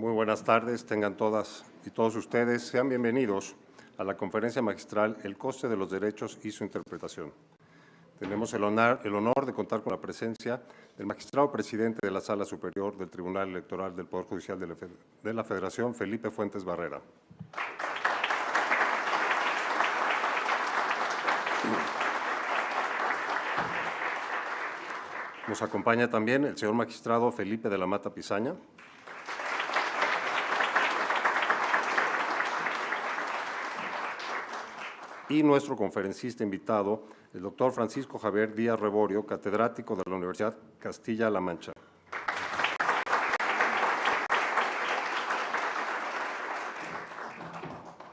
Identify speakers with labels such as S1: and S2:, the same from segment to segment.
S1: Muy buenas tardes, tengan todas y todos ustedes. Sean bienvenidos a la conferencia magistral El coste de los derechos y su interpretación. Tenemos el honor de contar con la presencia del magistrado presidente de la Sala Superior del Tribunal Electoral del Poder Judicial de la Federación, Felipe Fuentes Barrera. Nos acompaña también el señor magistrado Felipe de la Mata Pizaña. Y nuestro conferencista invitado, el doctor Francisco Javier Díaz Reborio, catedrático de la Universidad Castilla-La Mancha.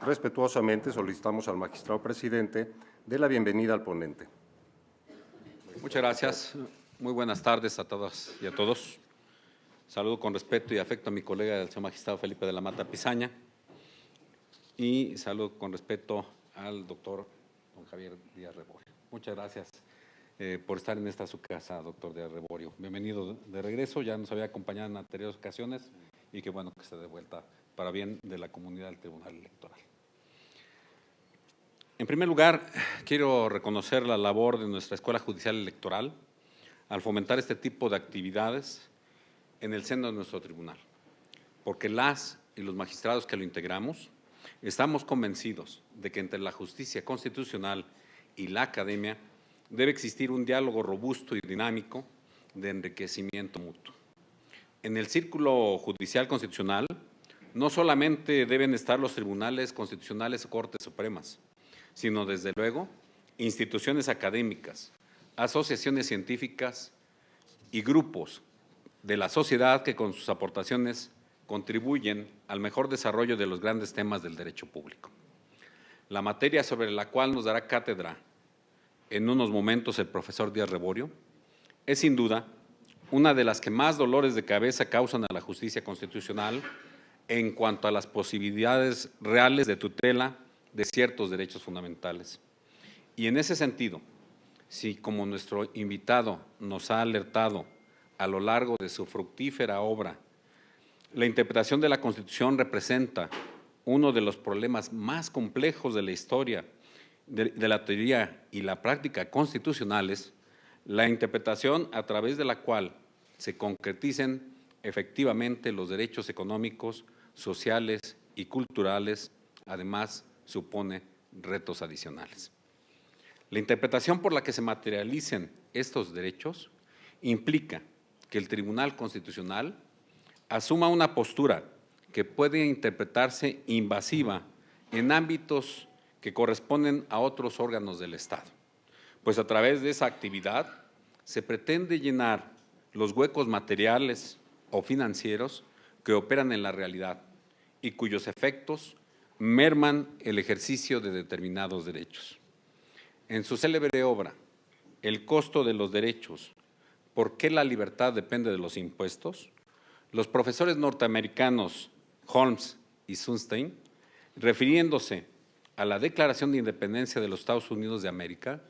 S1: Respetuosamente solicitamos al magistrado presidente de la bienvenida al ponente.
S2: Muchas gracias. Muy buenas tardes a todas y a todos. Saludo con respeto y afecto a mi colega, el señor magistrado Felipe de la Mata Pizaña, y saludo con respeto al doctor don Javier Díaz Reborio. Muchas gracias por estar en esta su casa, doctor Díaz Reborio. Bienvenido de regreso, ya nos había acompañado en anteriores ocasiones y qué bueno que esté de vuelta para bien de la comunidad del Tribunal Electoral. En primer lugar, quiero reconocer la labor de nuestra Escuela Judicial Electoral al fomentar este tipo de actividades en el seno de nuestro tribunal, porque las y los magistrados que lo integramos estamos convencidos de que entre la justicia constitucional y la academia debe existir un diálogo robusto y dinámico de enriquecimiento mutuo. En el círculo judicial constitucional no solamente deben estar los tribunales constitucionales o cortes supremas, sino desde luego instituciones académicas, asociaciones científicas y grupos de la sociedad que con sus aportaciones contribuyen al mejor desarrollo de los grandes temas del derecho público. La materia sobre la cual nos dará cátedra en unos momentos el profesor Díaz Reborio es sin duda una de las que más dolores de cabeza causan a la justicia constitucional en cuanto a las posibilidades reales de tutela de ciertos derechos fundamentales. Y en ese sentido, si como nuestro invitado nos ha alertado a lo largo de su fructífera obra, la interpretación de la Constitución representa uno de los problemas más complejos de la historia de la teoría y la práctica constitucionales, la interpretación a través de la cual se concreticen efectivamente los derechos económicos, sociales y culturales, además supone retos adicionales. La interpretación por la que se materialicen estos derechos implica que el Tribunal Constitucional asuma una postura que puede interpretarse invasiva en ámbitos que corresponden a otros órganos del Estado, pues a través de esa actividad se pretende llenar los huecos materiales o financieros que operan en la realidad y cuyos efectos merman el ejercicio de determinados derechos. En su célebre obra, El costo de los derechos, ¿por qué la libertad depende de los impuestos?, los profesores norteamericanos Holmes y Sunstein, refiriéndose a la Declaración de Independencia de los Estados Unidos de América,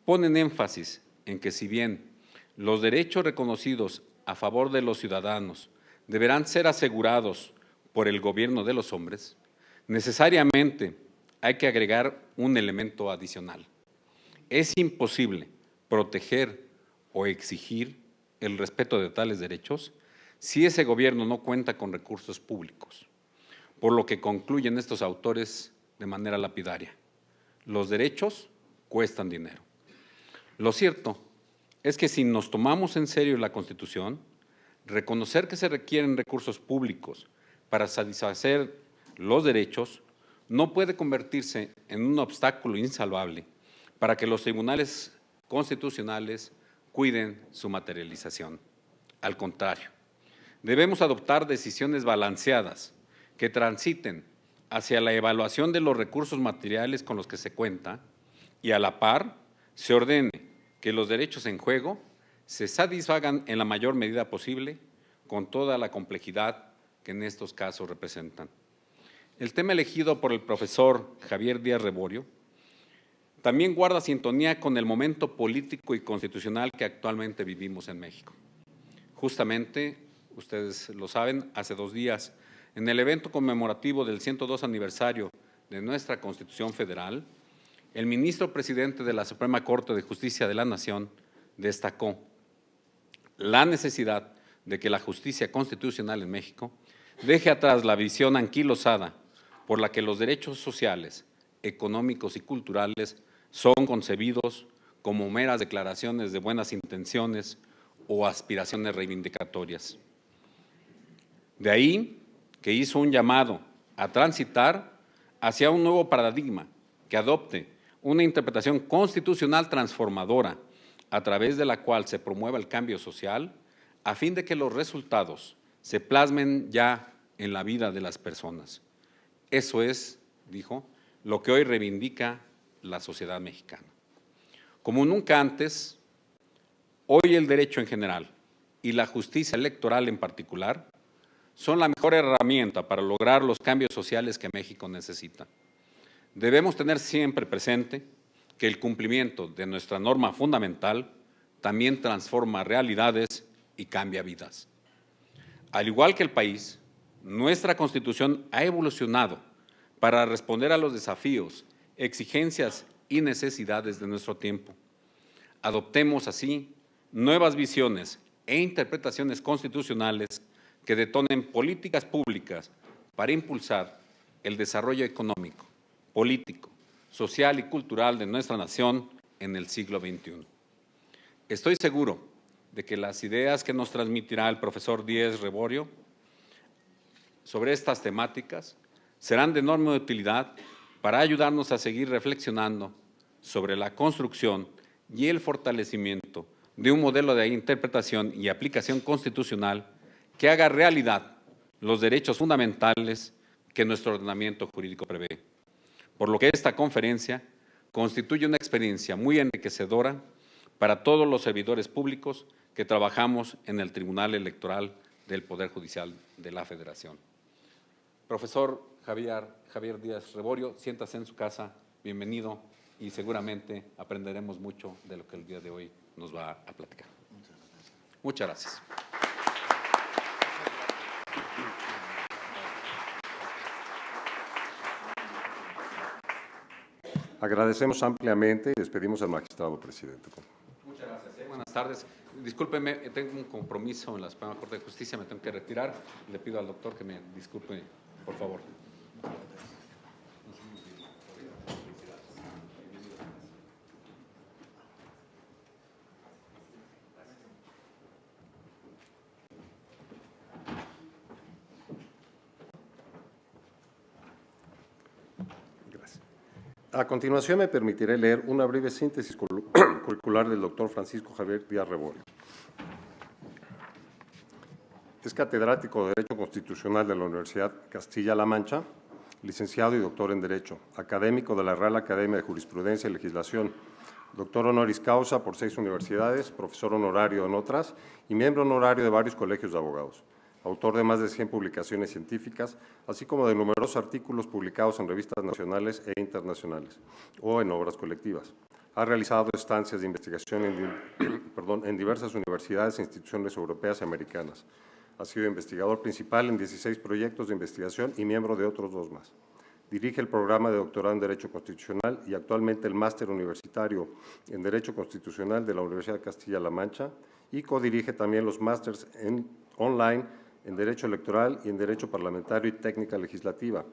S2: ponen énfasis en que si bien los derechos reconocidos a favor de los ciudadanos deberán ser asegurados por el gobierno de los hombres, necesariamente hay que agregar un elemento adicional. Es imposible proteger o exigir el respeto de tales derechos si ese gobierno no cuenta con recursos públicos, por lo que concluyen estos autores de manera lapidaria: los derechos cuestan dinero. Lo cierto es que si nos tomamos en serio la Constitución, reconocer que se requieren recursos públicos para satisfacer los derechos no puede convertirse en un obstáculo insalvable para que los tribunales constitucionales cuiden su materialización. Al contrario, debemos adoptar decisiones balanceadas que transiten hacia la evaluación de los recursos materiales con los que se cuenta y a la par se ordene que los derechos en juego se satisfagan en la mayor medida posible con toda la complejidad que en estos casos representan. El tema elegido por el profesor Javier Díaz Reborio también guarda sintonía con el momento político y constitucional que actualmente vivimos en México. Justamente, ustedes lo saben, hace 2 días en el evento conmemorativo del 102 aniversario de nuestra Constitución Federal, el ministro presidente de la Suprema Corte de Justicia de la Nación destacó la necesidad de que la justicia constitucional en México deje atrás la visión anquilosada por la que los derechos sociales, económicos y culturales son concebidos como meras declaraciones de buenas intenciones o aspiraciones reivindicatorias. De ahí que hizo un llamado a transitar hacia un nuevo paradigma que adopte una interpretación constitucional transformadora a través de la cual se promueva el cambio social a fin de que los resultados se plasmen ya en la vida de las personas. Eso es, dijo, lo que hoy reivindica la sociedad mexicana. Como nunca antes, hoy el derecho en general y la justicia electoral en particular son la mejor herramienta para lograr los cambios sociales que México necesita. Debemos tener siempre presente que el cumplimiento de nuestra norma fundamental también transforma realidades y cambia vidas. Al igual que el país, nuestra Constitución ha evolucionado para responder a los desafíos, exigencias y necesidades de nuestro tiempo. Adoptemos así nuevas visiones e interpretaciones constitucionales que detonen políticas públicas para impulsar el desarrollo económico, político, social y cultural de nuestra nación en el siglo XXI. Estoy seguro de que las ideas que nos transmitirá el profesor Díez Reborio sobre estas temáticas serán de enorme utilidad para ayudarnos a seguir reflexionando sobre la construcción y el fortalecimiento de un modelo de interpretación y aplicación constitucional que haga realidad los derechos fundamentales que nuestro ordenamiento jurídico prevé. Por lo que esta conferencia constituye una experiencia muy enriquecedora para todos los servidores públicos que trabajamos en el Tribunal Electoral del Poder Judicial de la Federación. Profesor Javier Díez Reborio, siéntase en su casa, bienvenido, y seguramente aprenderemos mucho de lo que el día de hoy nos va a platicar. Muchas gracias.
S1: Agradecemos ampliamente y despedimos al magistrado presidente.
S2: Muchas gracias. Buenas tardes. Discúlpeme, tengo un compromiso en la Suprema Corte de Justicia, me tengo que retirar. Le pido al doctor que me disculpe, por favor.
S1: A continuación, me permitiré leer una breve síntesis curricular del doctor Francisco Javier Díaz Reborio. Es catedrático de Derecho Constitucional de la Universidad Castilla-La Mancha, licenciado y doctor en Derecho, académico de la Real Academia de Jurisprudencia y Legislación, doctor honoris causa por 6 universidades, profesor honorario en otras y miembro honorario de varios colegios de abogados. Autor de más de 100 publicaciones científicas, así como de numerosos artículos publicados en revistas nacionales e internacionales o en obras colectivas. Ha realizado estancias de investigación en diversas universidades e instituciones europeas y americanas. Ha sido investigador principal en 16 proyectos de investigación y miembro de otros 2 más. Dirige el programa de doctorado en Derecho Constitucional y actualmente el máster universitario en Derecho Constitucional de la Universidad de Castilla-La Mancha y codirige también los másters online en Derecho Electoral y en Derecho Parlamentario y Técnica Legislativa,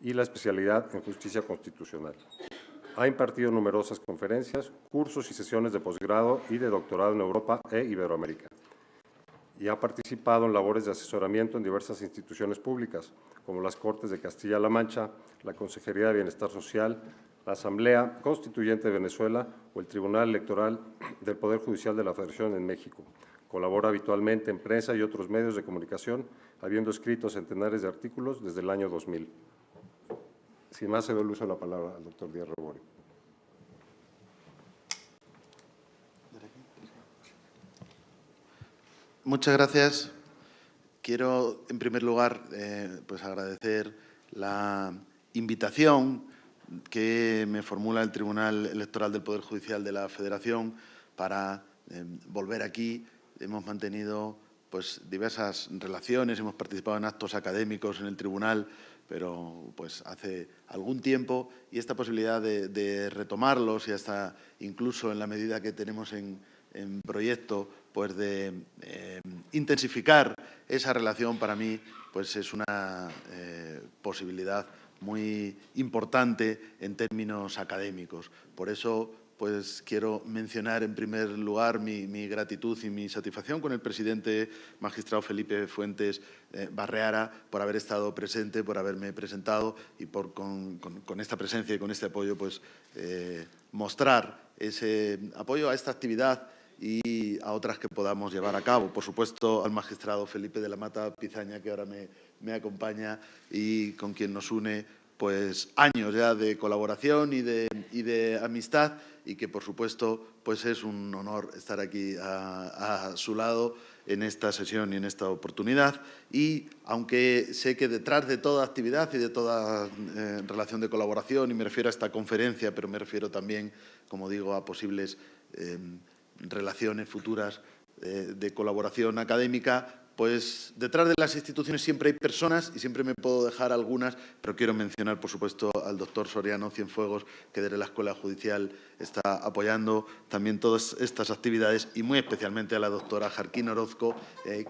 S1: y la especialidad en Justicia Constitucional. Ha impartido numerosas conferencias, cursos y sesiones de posgrado y de doctorado en Europa e Iberoamérica, y ha participado en labores de asesoramiento en diversas instituciones públicas, como las Cortes de Castilla-La Mancha, la Consejería de Bienestar Social, la Asamblea Constituyente de Venezuela o el Tribunal Electoral del Poder Judicial de la Federación en México. Colabora habitualmente en prensa y otros medios de comunicación, habiendo escrito centenares de artículos desde el año 2000. Sin más, cedo el uso de la palabra al doctor Díaz Reborio.
S3: Muchas gracias. Quiero, en primer lugar, pues agradecer la invitación que me formula el Tribunal Electoral del Poder Judicial de la Federación para volver aquí. Hemos mantenido pues diversas relaciones, hemos participado en actos académicos en el tribunal, pero pues hace algún tiempo, y esta posibilidad de retomarlos y hasta incluso en la medida que tenemos en proyecto, pues de intensificar esa relación, para mí pues es una posibilidad muy importante en términos académicos. Por eso pues quiero mencionar en primer lugar mi gratitud y mi satisfacción con el presidente magistrado Felipe Fuentes Barreara por haber estado presente, por haberme presentado y por con esta presencia y con este apoyo pues mostrar ese apoyo a esta actividad y a otras que podamos llevar a cabo. Por supuesto, al magistrado Felipe de la Mata Pizaña, que ahora me acompaña y con quien nos une pues años ya de colaboración y de amistad, y que, por supuesto, pues es un honor estar aquí a su lado en esta sesión y en esta oportunidad. Y aunque sé que detrás de toda actividad y de toda relación de colaboración, y me refiero a esta conferencia, pero me refiero también, como digo, a posibles relaciones futuras de colaboración académica, pues detrás de las instituciones siempre hay personas y siempre me puedo dejar algunas, pero quiero mencionar, por supuesto, al doctor Soriano Cienfuegos, que desde la Escuela Judicial está apoyando también todas estas actividades, y muy especialmente a la doctora Jarquín Orozco,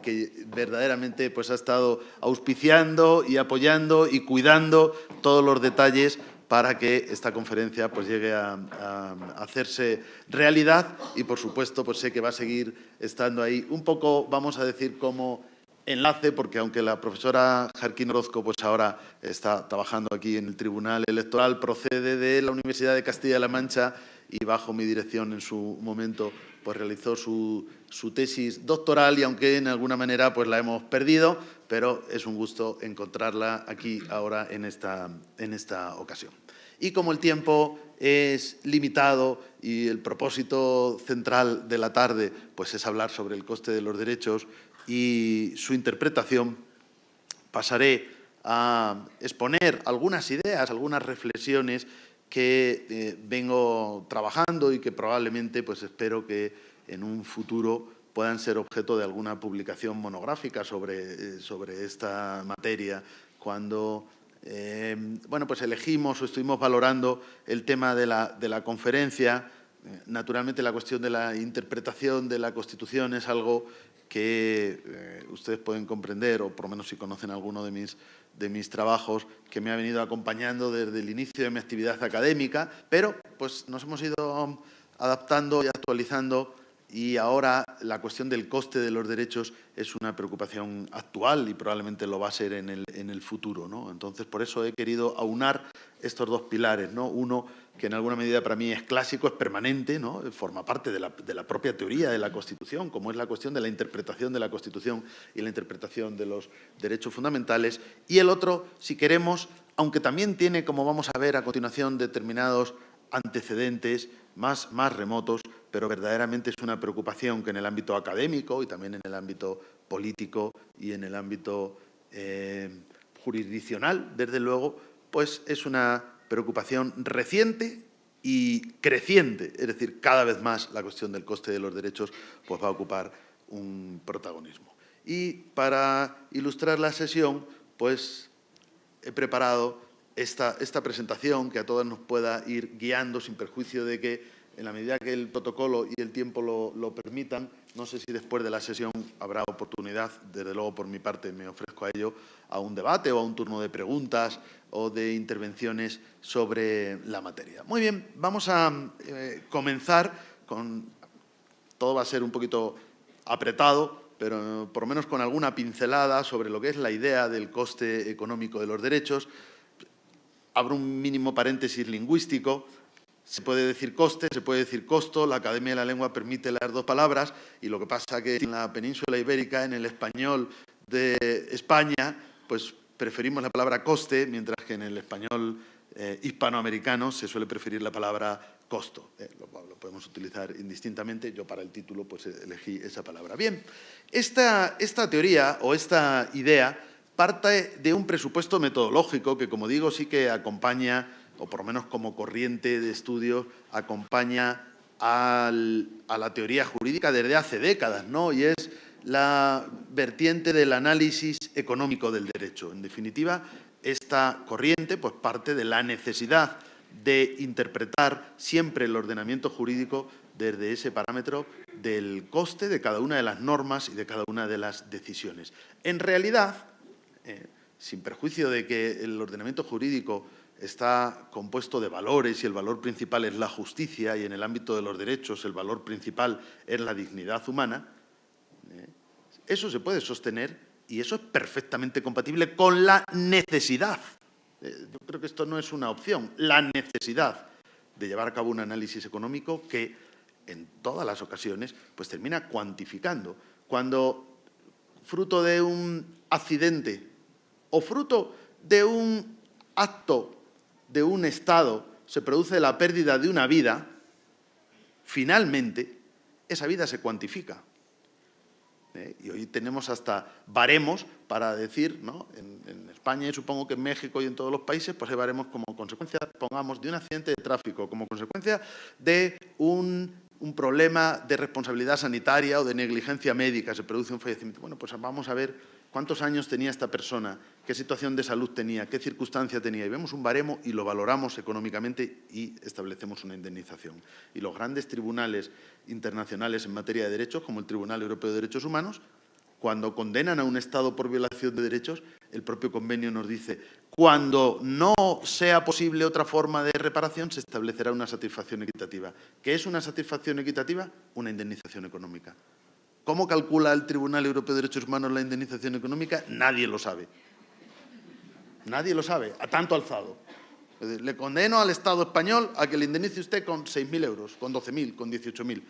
S3: que verdaderamente pues, ha estado auspiciando y apoyando y cuidando todos los detalles para que esta conferencia pues, llegue a hacerse realidad, y, por supuesto, pues sé que va a seguir estando ahí un poco, vamos a decir, como enlace, porque aunque la profesora Jarquín Orozco pues, ahora está trabajando aquí en el Tribunal Electoral, procede de la Universidad de Castilla-La Mancha y bajo mi dirección en su momento pues, realizó su tesis doctoral, y aunque en alguna manera pues, la hemos perdido, pero es un gusto encontrarla aquí ahora en esta ocasión. Y como el tiempo es limitado y el propósito central de la tarde pues, es hablar sobre el coste de los derechos y su interpretación, pasaré a exponer algunas ideas, algunas reflexiones que vengo trabajando y que probablemente pues, espero que en un futuro puedan ser objeto de alguna publicación monográfica sobre esta materia, cuando bueno, pues elegimos o estuvimos valorando el tema de la conferencia. Naturalmente, la cuestión de la interpretación de la Constitución es algo que ustedes pueden comprender, o por lo menos si conocen alguno de mis trabajos, que me ha venido acompañando desde el inicio de mi actividad académica, pero pues nos hemos ido adaptando y actualizando, y ahora la cuestión del coste de los derechos es una preocupación actual y probablemente lo va a ser en el futuro, ¿no? Entonces, por eso he querido aunar estos dos pilares, ¿no? Uno que en alguna medida para mí es clásico, es permanente, ¿no? Forma parte de la propia teoría de la Constitución, como es la cuestión de la interpretación de la Constitución y la interpretación de los derechos fundamentales. Y el otro, si queremos, aunque también tiene, como vamos a ver a continuación, determinados antecedentes más remotos, pero verdaderamente es una preocupación que en el ámbito académico y también en el ámbito político y en el ámbito jurisdiccional, desde luego, pues es una preocupación reciente y creciente. Es decir, cada vez más la cuestión del coste de los derechos pues, va a ocupar un protagonismo. Y para ilustrar la sesión, pues he preparado esta presentación que a todos nos pueda ir guiando sin perjuicio de que, en la medida que el protocolo y el tiempo lo permitan, no sé si después de la sesión habrá oportunidad, desde luego por mi parte me ofrezco a ello, a un debate o a un turno de preguntas o de intervenciones sobre la materia. Muy bien, vamos a comenzar con... Todo va a ser un poquito apretado, pero por lo menos con alguna pincelada sobre lo que es la idea del coste económico de los derechos. Abro un mínimo paréntesis lingüístico. Se puede decir coste, se puede decir costo. La Academia de la Lengua permite las dos palabras, y lo que pasa es que en la península ibérica, en el español de España, pues preferimos la palabra coste, mientras que en el español hispanoamericano se suele preferir la palabra costo. Lo podemos utilizar indistintamente. Yo para el título pues elegí esa palabra. Bien, esta teoría o esta idea parte de un presupuesto metodológico que, como digo, sí que acompaña, o por lo menos como corriente de estudio, acompaña a la teoría jurídica desde hace décadas, ¿no? Y es la vertiente del análisis económico del derecho. En definitiva, esta corriente pues, parte de la necesidad de interpretar siempre el ordenamiento jurídico desde ese parámetro del coste de cada una de las normas y de cada una de las decisiones. En realidad, sin perjuicio de que el ordenamiento jurídico está compuesto de valores y el valor principal es la justicia y en el ámbito de los derechos el valor principal es la dignidad humana, eso se puede sostener y eso es perfectamente compatible con la necesidad. Yo creo que esto no es una opción, la necesidad de llevar a cabo un análisis económico que en todas las ocasiones pues termina cuantificando. Cuando fruto de un accidente o fruto de un acto de un Estado se produce la pérdida de una vida, finalmente esa vida se cuantifica. Y hoy tenemos hasta baremos para decir, ¿no? En España y supongo que en México y en todos los países, pues hay baremos como consecuencia, pongamos, de un accidente de tráfico, como consecuencia de un problema de responsabilidad sanitaria o de negligencia médica, se produce un fallecimiento. Bueno, pues vamos a ver cuántos años tenía esta persona, qué situación de salud tenía, qué circunstancia tenía. Y vemos un baremo y lo valoramos económicamente y establecemos una indemnización. Y los grandes tribunales internacionales en materia de derechos, como el Tribunal Europeo de Derechos Humanos, cuando condenan a un Estado por violación de derechos, el propio convenio nos dice, cuando no sea posible otra forma de reparación, se establecerá una satisfacción equitativa. ¿Qué es una satisfacción equitativa? Una indemnización económica. ¿Cómo calcula el Tribunal Europeo de Derechos Humanos la indemnización económica? Nadie lo sabe. Nadie lo sabe, a tanto alzado. Es decir, le condeno al Estado español a que le indemnice usted con 6.000 euros, con 12.000, con 18.000.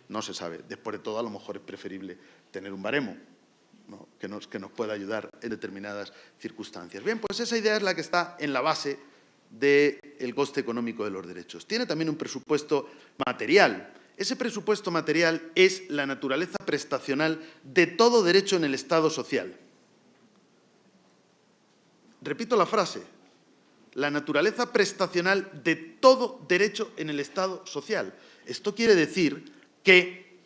S3: No se sabe. Después de todo, a lo mejor es preferible tener un baremo, ¿no? que nos pueda ayudar en determinadas circunstancias. Bien, pues esa idea es la que está en la base del coste económico de los derechos. Tiene también un presupuesto material. Ese presupuesto material es la naturaleza prestacional de todo derecho en el Estado social. Repito la frase, la naturaleza prestacional de todo derecho en el Estado social. Esto quiere decir que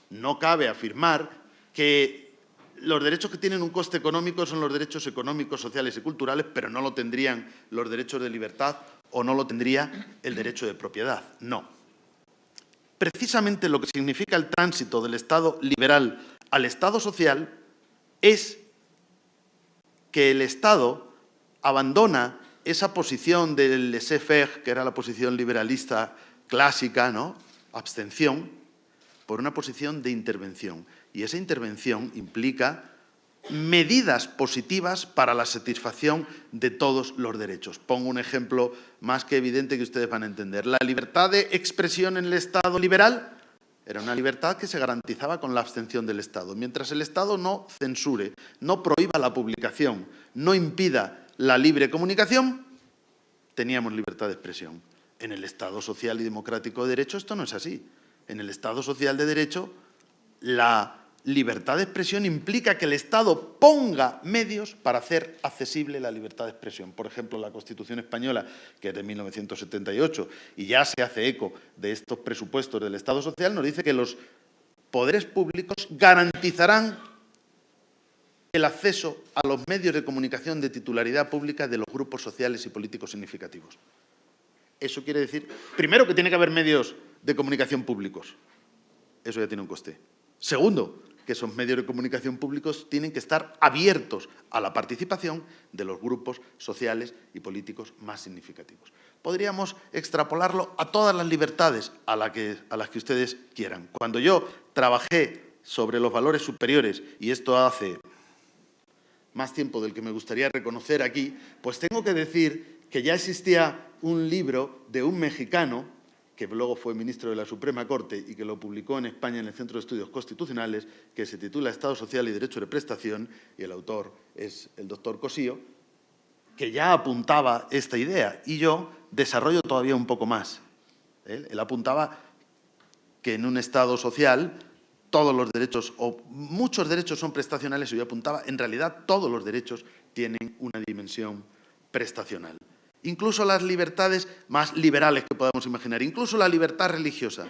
S3: no cabe afirmar que los derechos que tienen un coste económico son los derechos económicos, sociales y culturales, pero no lo tendrían los derechos de libertad o no lo tendría el derecho de propiedad. No. Precisamente lo que significa el tránsito del Estado liberal al Estado social es que el Estado abandona esa posición del laissez-faire, que era la posición liberalista clásica, ¿no? Abstención, por una posición de intervención. Y esa intervención implica medidas positivas para la satisfacción de todos los derechos. Pongo un ejemplo más que evidente que ustedes van a entender. La libertad de expresión en el Estado liberal era una libertad que se garantizaba con la abstención del Estado. Mientras el Estado no censure, no prohíba la publicación, no impida la libre comunicación, teníamos libertad de expresión. En el Estado social y democrático de derecho esto no es así. En el Estado social de derecho la libertad de expresión implica que el Estado ponga medios para hacer accesible la libertad de expresión. Por ejemplo, la Constitución española, que es de 1978, y ya se hace eco de estos presupuestos del Estado social, nos dice que los poderes públicos garantizarán el acceso a los medios de comunicación de titularidad pública de los grupos sociales y políticos significativos. Eso quiere decir, primero, que tiene que haber medios de comunicación públicos. Eso ya tiene un coste. Segundo, que esos medios de comunicación públicos tienen que estar abiertos a la participación de los grupos sociales y políticos más significativos. Podríamos extrapolarlo a todas las libertades a las que ustedes quieran. Cuando yo trabajé sobre los valores superiores, y esto hace más tiempo del que me gustaría reconocer aquí, pues tengo que decir que ya existía un libro de un mexicano que luego fue ministro de la Suprema Corte y que lo publicó en España en el Centro de Estudios Constitucionales, que se titula Estado Social y Derecho de Prestación, y el autor es el doctor Cosío, que ya apuntaba esta idea, y yo desarrollo todavía un poco más. Él apuntaba que en un Estado social todos los derechos, o muchos derechos son prestacionales, y yo apuntaba, en realidad todos los derechos tienen una dimensión prestacional. Incluso las libertades más liberales que podamos imaginar, incluso la libertad religiosa.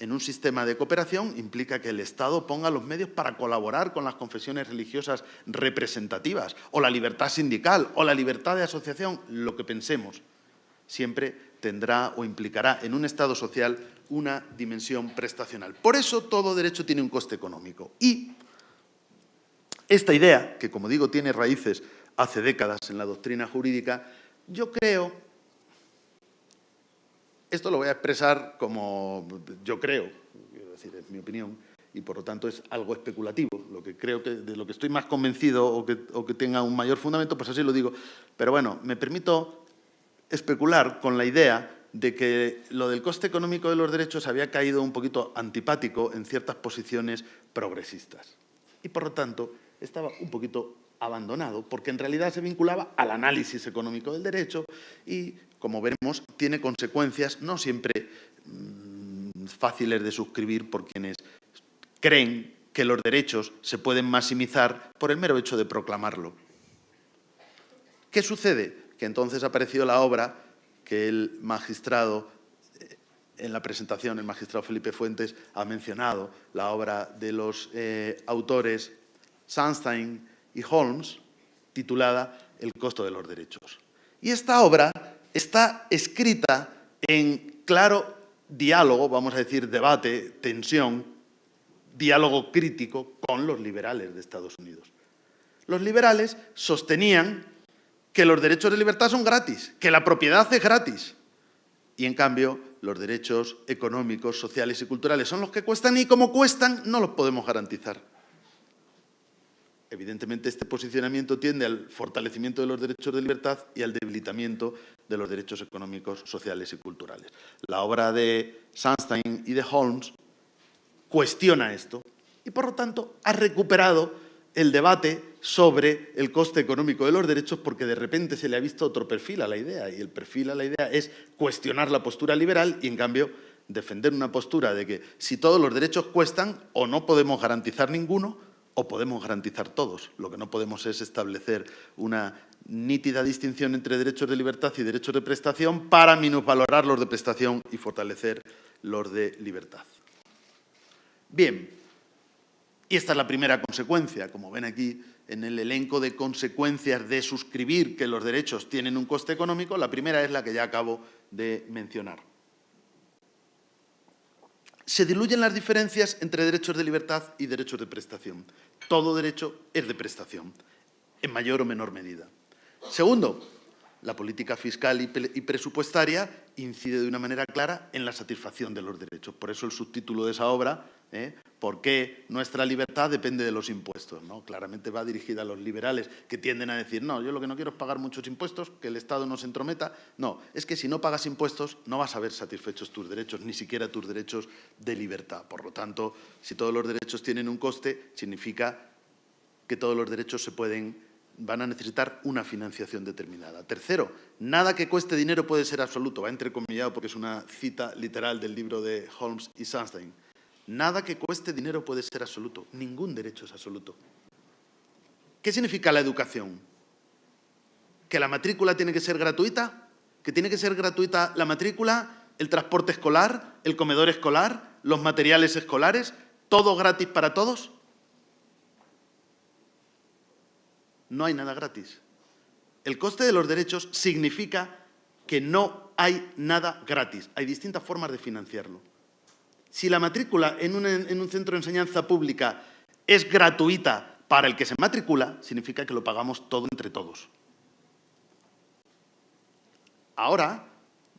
S3: en un sistema de cooperación implica que el Estado ponga los medios para colaborar con las confesiones religiosas representativas, o la libertad sindical, o la libertad de asociación, lo que pensemos. Siempre tendrá o implicará en un Estado social una dimensión prestacional. Por eso todo derecho tiene un coste económico. Y esta idea, que como digo tiene raíces hace décadas en la doctrina jurídica, yo creo, esto lo voy a expresar como yo creo, quiero decir, es mi opinión, y por lo tanto es algo especulativo, lo que creo que de lo que estoy más convencido o que tenga un mayor fundamento, pues así lo digo. Pero bueno, me permito especular con la idea de que lo del coste económico de los derechos había caído un poquito antipático en ciertas posiciones progresistas. Y por lo tanto estaba un poquito abandonado, porque en realidad se vinculaba al análisis económico del derecho y, como veremos, tiene consecuencias no siempre fáciles de suscribir por quienes creen que los derechos se pueden maximizar por el mero hecho de proclamarlo. ¿Qué sucede? Que entonces ha aparecido la obra que el magistrado, en la presentación, el magistrado Felipe Fuentes ha mencionado, la obra de los autores Sunstein y Holmes, titulada El costo de los derechos. Y esta obra está escrita en claro diálogo, vamos a decir, debate, tensión, diálogo crítico con los liberales de Estados Unidos. Los liberales sostenían que los derechos de libertad son gratis, que la propiedad es gratis. Y, en cambio, los derechos económicos, sociales y culturales son los que cuestan y, como cuestan, no los podemos garantizar. Evidentemente, este posicionamiento tiende al fortalecimiento de los derechos de libertad y al debilitamiento de los derechos económicos, sociales y culturales. La obra de Sunstein y de Holmes cuestiona esto y, por lo tanto, ha recuperado el debate sobre el coste económico de los derechos porque de repente se le ha visto otro perfil a la idea, y el perfil a la idea es cuestionar la postura liberal y, en cambio, defender una postura de que si todos los derechos cuestan, o no podemos garantizar ninguno o podemos garantizar todos. Lo que no podemos es establecer una nítida distinción entre derechos de libertad y derechos de prestación para minusvalorar los de prestación y fortalecer los de libertad. Bien, y esta es la primera consecuencia, como ven aquí en el elenco de consecuencias de suscribir que los derechos tienen un coste económico, la primera es la que ya acabo de mencionar. Se diluyen las diferencias entre derechos de libertad y derechos de prestación. Todo derecho es de prestación, en mayor o menor medida. Segundo, la política fiscal y presupuestaria incide de una manera clara en la satisfacción de los derechos. Por eso el subtítulo de esa obra, ¿por qué nuestra libertad depende de los impuestos? ¿No? Claramente va dirigida a los liberales que tienden a decir, no, yo lo que no quiero es pagar muchos impuestos, que el Estado no se entrometa. No, es que si no pagas impuestos no vas a ver satisfechos tus derechos, ni siquiera tus derechos de libertad. Por lo tanto, si todos los derechos tienen un coste, significa que todos los derechos van a necesitar una financiación determinada. Tercero, nada que cueste dinero puede ser absoluto. Va entrecomillado porque es una cita literal del libro de Holmes y Sunstein. Nada que cueste dinero puede ser absoluto. Ningún derecho es absoluto. ¿Qué significa la educación? ¿Que la matrícula tiene que ser gratuita? ¿Que tiene que ser gratuita la matrícula, el transporte escolar, el comedor escolar, los materiales escolares? ¿Todo gratis para todos? No hay nada gratis. El coste de los derechos significa que no hay nada gratis. Hay distintas formas de financiarlo. Si la matrícula en un centro de enseñanza pública es gratuita para el que se matricula, significa que lo pagamos todo entre todos. Ahora,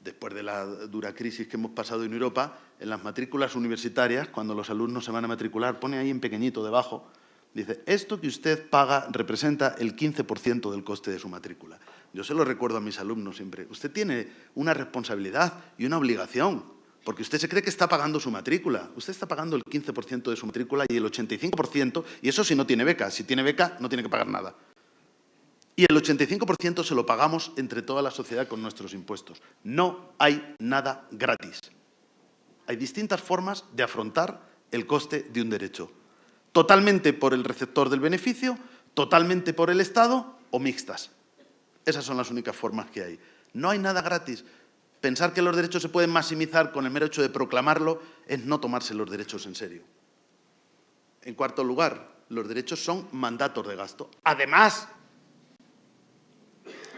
S3: después de la dura crisis que hemos pasado en Europa, en las matrículas universitarias, cuando los alumnos se van a matricular, pone ahí en pequeñito debajo, dice, esto que usted paga representa el 15% del coste de su matrícula. Yo se lo recuerdo a mis alumnos siempre. Usted tiene una responsabilidad y una obligación, porque usted se cree que está pagando su matrícula. Usted está pagando el 15% de su matrícula y el 85%, y eso si no tiene beca. Si tiene beca, no tiene que pagar nada. Y el 85% se lo pagamos entre toda la sociedad con nuestros impuestos. No hay nada gratis. Hay distintas formas de afrontar el coste de un derecho. Totalmente por el receptor del beneficio, totalmente por el Estado o mixtas. Esas son las únicas formas que hay. No hay nada gratis. Pensar que los derechos se pueden maximizar con el mero hecho de proclamarlo es no tomarse los derechos en serio. En cuarto lugar, los derechos son mandatos de gasto. Además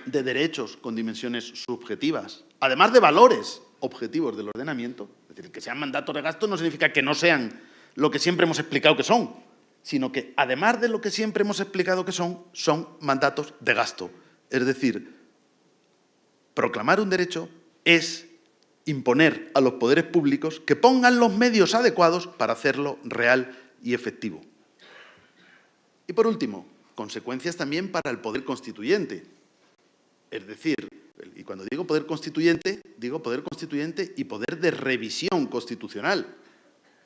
S3: de derechos con dimensiones subjetivas, además de valores objetivos del ordenamiento, es decir, que sean mandatos de gasto no significa que no sean lo que siempre hemos explicado que son, sino que además de lo que siempre hemos explicado que son mandatos de gasto. Es decir, proclamar un derecho es imponer a los poderes públicos que pongan los medios adecuados para hacerlo real y efectivo. Y por último, consecuencias también para el poder constituyente. Es decir, y cuando digo poder constituyente y poder de revisión constitucional.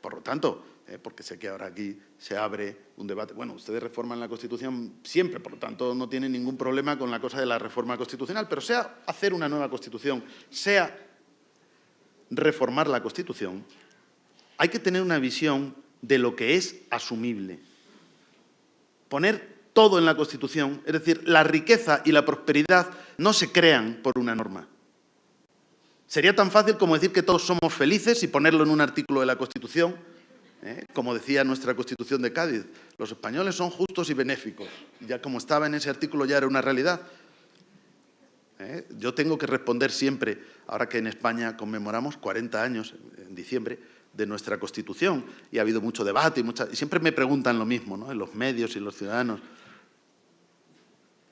S3: Por lo tanto, porque sé que ahora aquí se abre un debate. Bueno, ustedes reforman la Constitución siempre, por lo tanto no tienen ningún problema con la cosa de la reforma constitucional, pero sea hacer una nueva Constitución, sea reformar la Constitución, hay que tener una visión de lo que es asumible. Poner todo en la Constitución, es decir, la riqueza y la prosperidad no se crean por una norma. Sería tan fácil como decir que todos somos felices y ponerlo en un artículo de la Constitución, como decía nuestra Constitución de Cádiz, los españoles son justos y benéficos. Ya como estaba en ese artículo ya era una realidad. Yo tengo que responder siempre, ahora que en España conmemoramos 40 años, en diciembre, de nuestra Constitución, y ha habido mucho debate, y siempre me preguntan lo mismo, ¿no?, en los medios y los ciudadanos.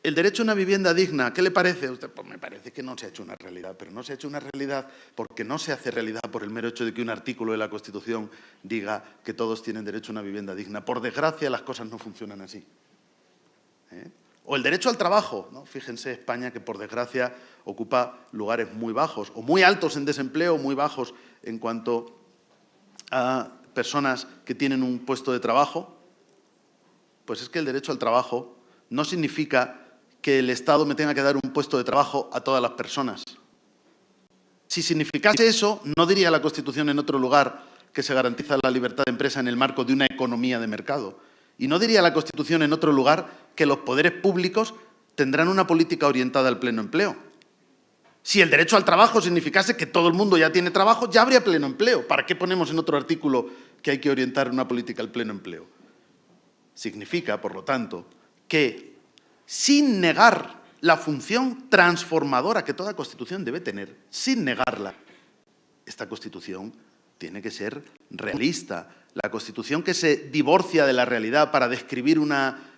S3: El derecho a una vivienda digna, ¿qué le parece a usted? Pues me parece que no se ha hecho una realidad, pero no se ha hecho una realidad porque no se hace realidad por el mero hecho de que un artículo de la Constitución diga que todos tienen derecho a una vivienda digna. Por desgracia, las cosas no funcionan así. O el derecho al trabajo, ¿no? Fíjense, España, que por desgracia ocupa lugares muy bajos, o muy altos en desempleo, muy bajos en cuanto a personas que tienen un puesto de trabajo. Pues es que el derecho al trabajo no significa que el Estado me tenga que dar un puesto de trabajo a todas las personas. Si significase eso, no diría la Constitución en otro lugar que se garantiza la libertad de empresa en el marco de una economía de mercado. Y no diría la Constitución en otro lugar que los poderes públicos tendrán una política orientada al pleno empleo. Si el derecho al trabajo significase que todo el mundo ya tiene trabajo, ya habría pleno empleo. ¿Para qué ponemos en otro artículo que hay que orientar una política al pleno empleo? Significa, por lo tanto, que sin negar la función transformadora que toda Constitución debe tener, sin negarla, esta Constitución tiene que ser realista. La Constitución que se divorcia de la realidad para describir una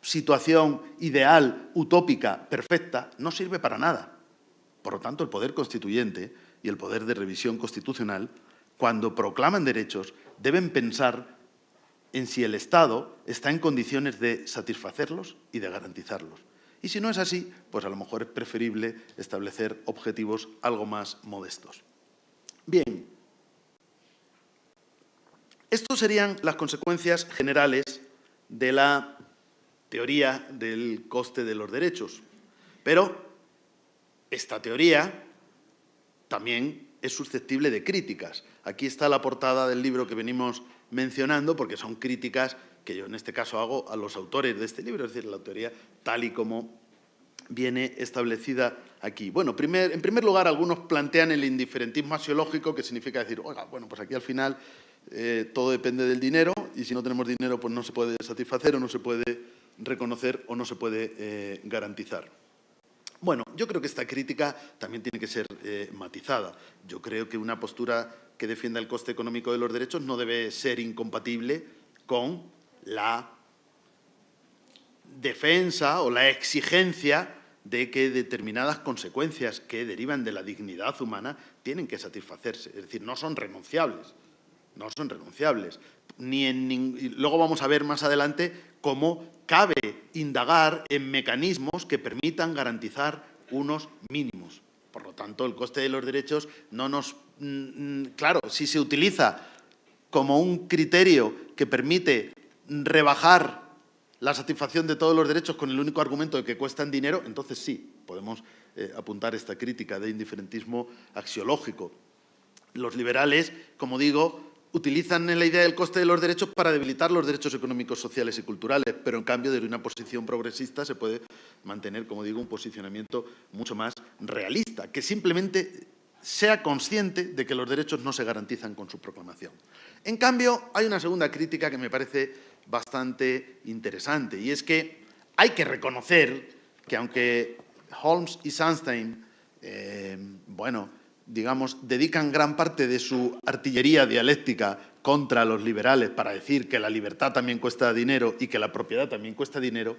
S3: situación ideal, utópica, perfecta, no sirve para nada. Por lo tanto, el poder constituyente y el poder de revisión constitucional, cuando proclaman derechos, deben pensar en si el Estado está en condiciones de satisfacerlos y de garantizarlos. Y si no es así, pues a lo mejor es preferible establecer objetivos algo más modestos. Bien, estas serían las consecuencias generales de la teoría del coste de los derechos. Pero esta teoría también es susceptible de críticas. Aquí está la portada del libro que venimos mencionando, porque son críticas que yo en este caso hago a los autores de este libro, es decir, la teoría tal y como viene establecida aquí. Bueno, en primer lugar, algunos plantean el indiferentismo axiológico, que significa decir, oiga, bueno, pues aquí al final todo depende del dinero, y si no tenemos dinero, pues no se puede satisfacer o no se puede reconocer o no se puede garantizar. Bueno, yo creo que esta crítica también tiene que ser matizada. Yo creo que una postura que defienda el coste económico de los derechos no debe ser incompatible con la defensa o la exigencia de que determinadas consecuencias que derivan de la dignidad humana tienen que satisfacerse. Es decir, no son renunciables. No son renunciables. Y luego vamos a ver más adelante cómo cabe indagar en mecanismos que permitan garantizar unos mínimos. Por lo tanto, el coste de los derechos no nos... Claro, si se utiliza como un criterio que permite rebajar la satisfacción de todos los derechos con el único argumento de que cuestan dinero, entonces sí, podemos apuntar esta crítica de indiferentismo axiológico. Los liberales, como digo, utilizan la idea del coste de los derechos para debilitar los derechos económicos, sociales y culturales, pero en cambio desde una posición progresista se puede mantener, como digo, un posicionamiento mucho más realista, que simplemente sea consciente de que los derechos no se garantizan con su proclamación. En cambio, hay una segunda crítica que me parece bastante interesante, y es que hay que reconocer que aunque Holmes y Sunstein, dedican gran parte de su artillería dialéctica contra los liberales para decir que la libertad también cuesta dinero y que la propiedad también cuesta dinero,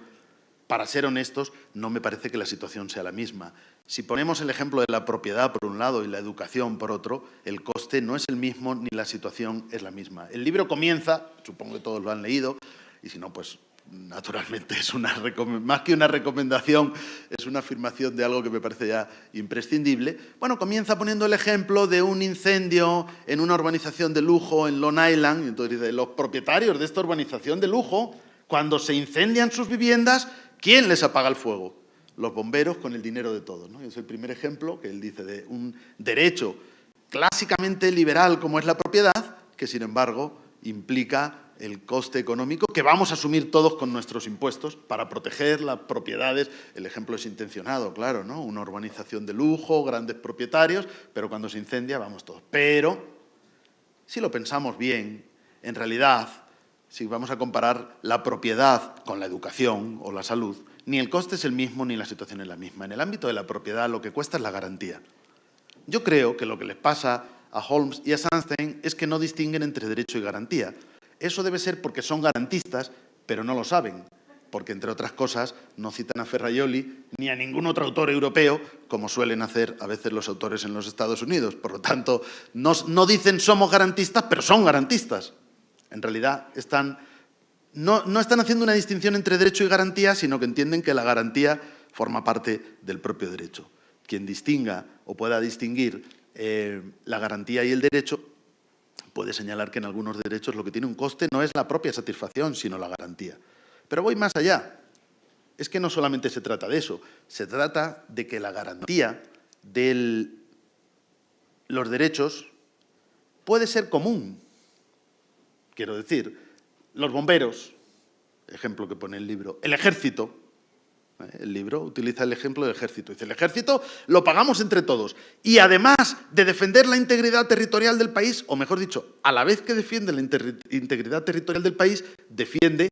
S3: para ser honestos, no me parece que la situación sea la misma. Si ponemos el ejemplo de la propiedad por un lado y la educación por otro, el coste no es el mismo ni la situación es la misma. El libro comienza, supongo que todos lo han leído, y si no, pues naturalmente es más que una recomendación, es una afirmación de algo que me parece ya imprescindible. Bueno, comienza poniendo el ejemplo de un incendio en una urbanización de lujo en Long Island. Entonces dice, los propietarios de esta urbanización de lujo, cuando se incendian sus viviendas, ¿quién les apaga el fuego? Los bomberos con el dinero de todos, ¿no? Es el primer ejemplo que él dice de un derecho clásicamente liberal como es la propiedad, que sin embargo implica el coste económico que vamos a asumir todos con nuestros impuestos para proteger las propiedades. El ejemplo es intencionado, claro, ¿no? Una urbanización de lujo, grandes propietarios, pero cuando se incendia vamos todos. Pero, si lo pensamos bien, en realidad, si vamos a comparar la propiedad con la educación o la salud, ni el coste es el mismo ni la situación es la misma. En el ámbito de la propiedad lo que cuesta es la garantía. Yo creo que lo que les pasa a Holmes y a Sunstein es que no distinguen entre derecho y garantía. Eso debe ser porque son garantistas, pero no lo saben, porque, entre otras cosas, no citan a Ferraioli ni a ningún otro autor europeo, como suelen hacer a veces los autores en los Estados Unidos. Por lo tanto, no dicen somos garantistas, pero son garantistas. En realidad, no están haciendo una distinción entre derecho y garantía, sino que entienden que la garantía forma parte del propio derecho. Quien distinga o pueda distinguir la garantía y el derecho puede señalar que en algunos derechos lo que tiene un coste no es la propia satisfacción, sino la garantía. Pero voy más allá. Es que no solamente se trata de eso, se trata de que la garantía de los derechos puede ser común. Quiero decir, los bomberos, ejemplo que pone el libro, el ejército. El libro utiliza el ejemplo del ejército. Dice, el ejército lo pagamos entre todos. Y además de defender la integridad territorial del país, o mejor dicho, a la vez que defiende la integridad territorial del país, defiende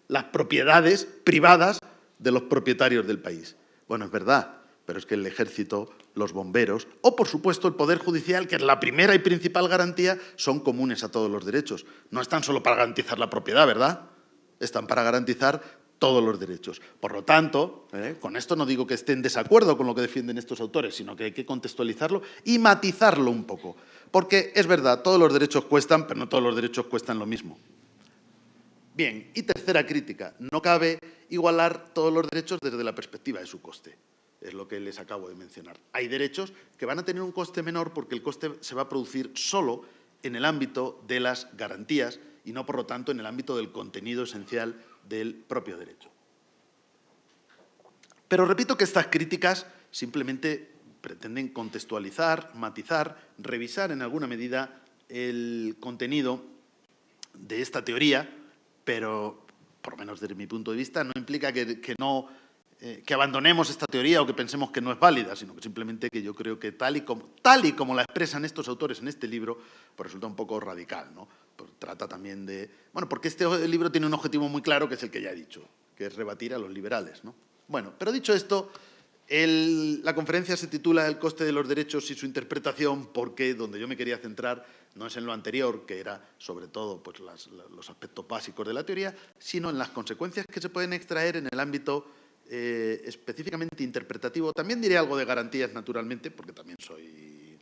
S3: las propiedades privadas de los propietarios del país. Bueno, es verdad, pero es que el ejército, los bomberos, o por supuesto el Poder Judicial, que es la primera y principal garantía, son comunes a todos los derechos. No están solo para garantizar la propiedad, ¿verdad? Están para garantizar todos los derechos. Por lo tanto, con esto no digo que esté en desacuerdo con lo que defienden estos autores, sino que hay que contextualizarlo y matizarlo un poco. Porque es verdad, todos los derechos cuestan, pero no todos los derechos cuestan lo mismo. Bien, y tercera crítica, no cabe igualar todos los derechos desde la perspectiva de su coste. Es lo que les acabo de mencionar. Hay derechos que van a tener un coste menor porque el coste se va a producir solo en el ámbito de las garantías y no, por lo tanto, en el ámbito del contenido esencial del propio derecho. Pero repito que estas críticas simplemente pretenden contextualizar, matizar, revisar en alguna medida el contenido de esta teoría, pero, por lo menos desde mi punto de vista, no implica que abandonemos esta teoría o que pensemos que no es válida, sino que simplemente que yo creo que tal y como la expresan estos autores en este libro, pues resulta un poco radical, ¿no? Pues trata también de... Bueno, porque este libro tiene un objetivo muy claro, que es el que ya he dicho, que es rebatir a los liberales, ¿no? Bueno, pero dicho esto, la conferencia se titula El coste de los derechos y su interpretación, porque donde yo me quería centrar no es en lo anterior, que era sobre todo pues, los aspectos básicos de la teoría, sino en las consecuencias que se pueden extraer en el ámbito específicamente interpretativo. También diré algo de garantías, naturalmente, porque también soy,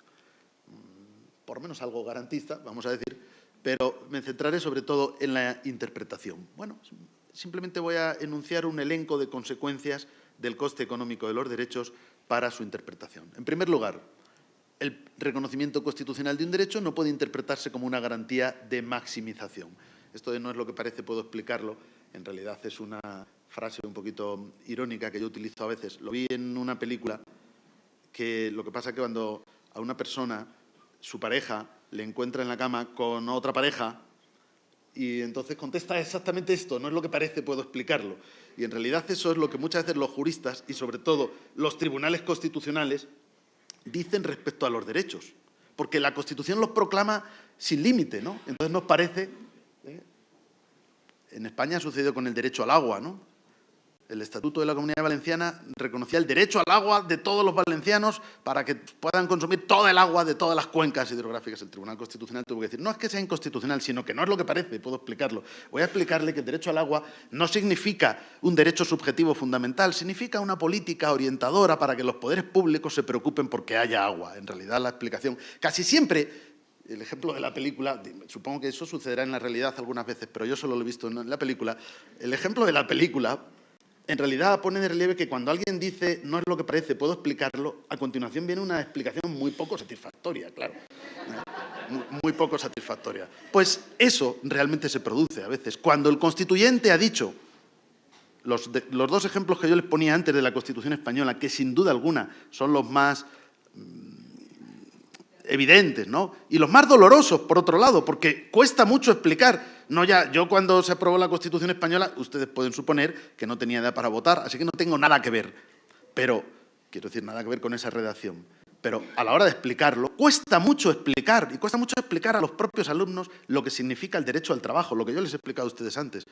S3: por lo menos, algo garantista, vamos a decir, pero me centraré sobre todo en la interpretación. Bueno, simplemente voy a enunciar un elenco de consecuencias del coste económico de los derechos para su interpretación. En primer lugar, el reconocimiento constitucional de un derecho no puede interpretarse como una garantía de maximización. Esto no es lo que parece, puedo explicarlo. En realidad es una frase un poquito irónica que yo utilizo a veces. Lo vi en una película que lo que pasa es que cuando a una persona, su pareja, le encuentra en la cama con otra pareja y entonces contesta exactamente esto, no es lo que parece, puedo explicarlo. Y en realidad eso es lo que muchas veces los juristas y sobre todo los tribunales constitucionales dicen respecto a los derechos, porque la Constitución los proclama sin límite, ¿no? Entonces nos parece, en España ha sucedido con el derecho al agua, ¿no? El Estatuto de la Comunidad Valenciana reconocía el derecho al agua de todos los valencianos para que puedan consumir toda el agua de todas las cuencas hidrográficas. El Tribunal Constitucional tuvo que decir, no es que sea inconstitucional, sino que no es lo que parece, puedo explicarlo. Voy a explicarle que el derecho al agua no significa un derecho subjetivo fundamental, significa una política orientadora para que los poderes públicos se preocupen porque haya agua. En realidad, la explicación, casi siempre, el ejemplo de la película, supongo que eso sucederá en la realidad algunas veces, pero yo solo lo he visto en la película, el ejemplo de la película en realidad pone de relieve que cuando alguien dice no es lo que parece, puedo explicarlo, a continuación viene una explicación muy poco satisfactoria, claro. Muy poco satisfactoria. Pues eso realmente se produce a veces. Cuando el constituyente ha dicho, los dos ejemplos que yo les ponía antes de la Constitución española, que sin duda alguna son los más evidentes, ¿no? Y los más dolorosos, por otro lado, porque cuesta mucho explicar. Yo cuando se aprobó la Constitución española, ustedes pueden suponer que no tenía edad para votar, así que no tengo nada que ver. Pero, quiero decir, nada que ver con esa redacción. Pero a la hora de explicarlo, cuesta mucho explicar, y cuesta mucho explicar a los propios alumnos lo que significa el derecho al trabajo, lo que yo les he explicado a ustedes antes.